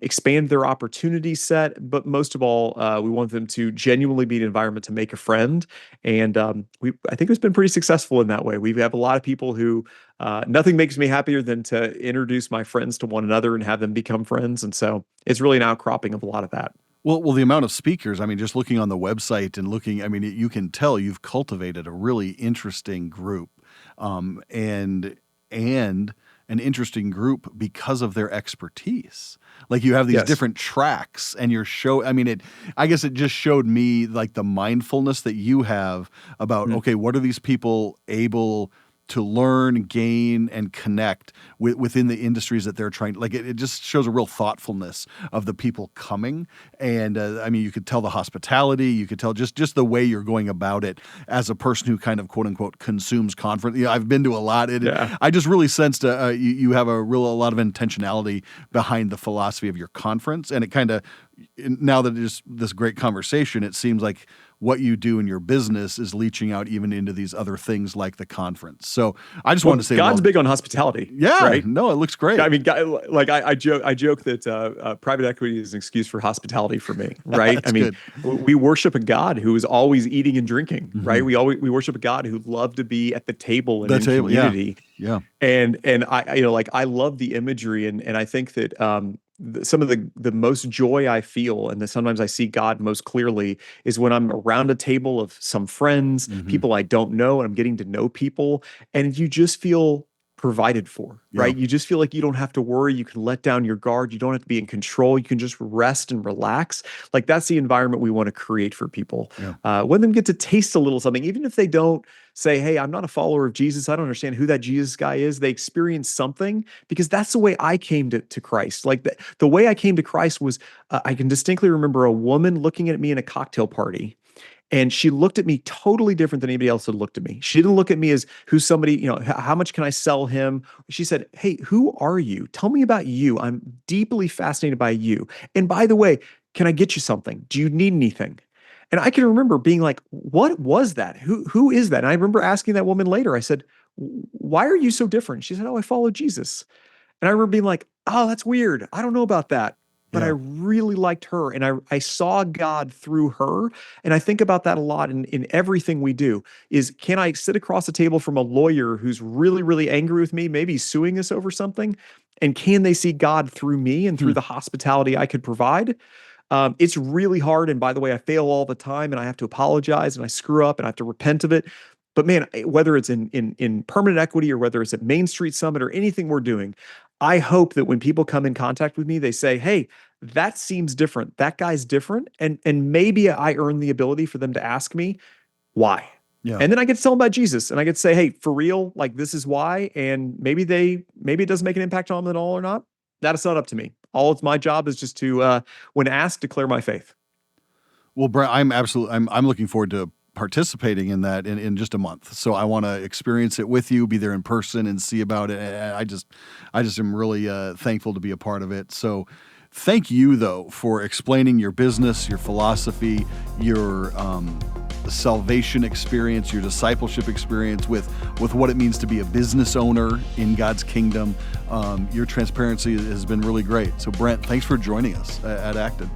expand their opportunity set. But most of all, we want them to genuinely be an environment to make a friend. And I think it's been pretty successful in that way. We have a lot of people who nothing makes me happier than to introduce my friends to one another and have them become friends. And so it's really an outcropping of a lot of that. Well, the amount of speakers, I mean, just looking on the website and looking, I mean, you can tell you've cultivated a really interesting group, and an interesting group because of their expertise. Like you have these different tracks and your show. I mean, I guess it just showed me like the mindfulness that you have about, okay, what are these people able to learn, gain, and connect within the industries that they're trying. Like it just shows a real thoughtfulness of the people coming. And I mean, you could tell the hospitality, you could tell just the way you're going about it as a person who kind of quote unquote consumes conference. You know, I've been to a lot. I just really sensed you have a lot of intentionality behind the philosophy of your conference. And it kind of, now that it's this great conversation, it seems like what you do in your business is leaching out even into these other things like the conference. So I just wanted to say, God's big on hospitality. Yeah, right? No, it looks great. I mean, like I joke that private equity is an excuse for hospitality for me, right? I mean, we worship a God who is always eating and drinking, right? We worship a God who loved to be at the table and in community. Yeah. And I like I love the imagery, and I think that some of the most joy I feel, and sometimes I see God most clearly, is when I'm around a table of some friends, people I don't know, and I'm getting to know people, and you just feel provided for, right? You just feel like you don't have to worry. You can let down your guard. You don't have to be in control. You can just rest and relax. Like that's the environment we want to create for people. Let them get to taste a little something, even if they don't say, hey, I'm not a follower of Jesus. I don't understand who that Jesus guy is. They experience something, because that's the way I came to Christ. Like the way I came to Christ was, I can distinctly remember a woman looking at me in a cocktail party. And she looked at me totally different than anybody else had looked at me. She didn't look at me as who's somebody, you know, how much can I sell him? She said, hey, who are you? Tell me about you. I'm deeply fascinated by you. And by the way, can I get you something? Do you need anything? And I can remember being like, what was that? Who is that? And I remember asking that woman later, I said, why are you so different? She said, oh, I follow Jesus. And I remember being like, oh, that's weird. I don't know about that. But I really liked her, and I saw God through her. And I think about that a lot in everything we do is, can I sit across the table from a lawyer who's really, really angry with me, maybe suing us over something? And can they see God through me and through the hospitality I could provide? It's really hard. And by the way, I fail all the time, and I have to apologize, and I screw up, and I have to repent of it. But man, whether it's in Permanent Equity or whether it's at Main Street Summit or anything we're doing, I hope that when people come in contact with me, they say, hey, that seems different. That guy's different. And maybe I earn the ability for them to ask me why. Yeah. And then I get to tell them about Jesus, and I get to say, hey, for real, like this is why. And maybe it doesn't make an impact on them at all or not. That is not up to me. All it's my job is just to, when asked, declare my faith. Well, Brent, I'm looking forward to participating in that in just a month. So I want to experience it with you, be there in person and see about it. I just am really thankful to be a part of it. So thank you though for explaining your business, your philosophy, your salvation experience, your discipleship experience with what it means to be a business owner in God's kingdom. Your transparency has been really great. So Brent, thanks for joining us at Acton.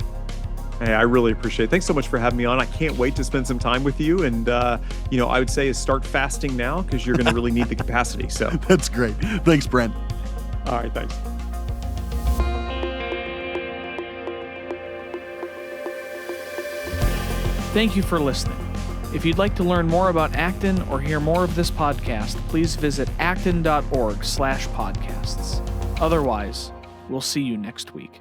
Hey, I really appreciate it. Thanks so much for having me on. I can't wait to spend some time with you. And, I would say is start fasting now, because you're going to really need the capacity. So that's great. Thanks, Brent. All right. Thanks. Thank you for listening. If you'd like to learn more about Acton or hear more of this podcast, please visit acton.org/podcasts. Otherwise, we'll see you next week.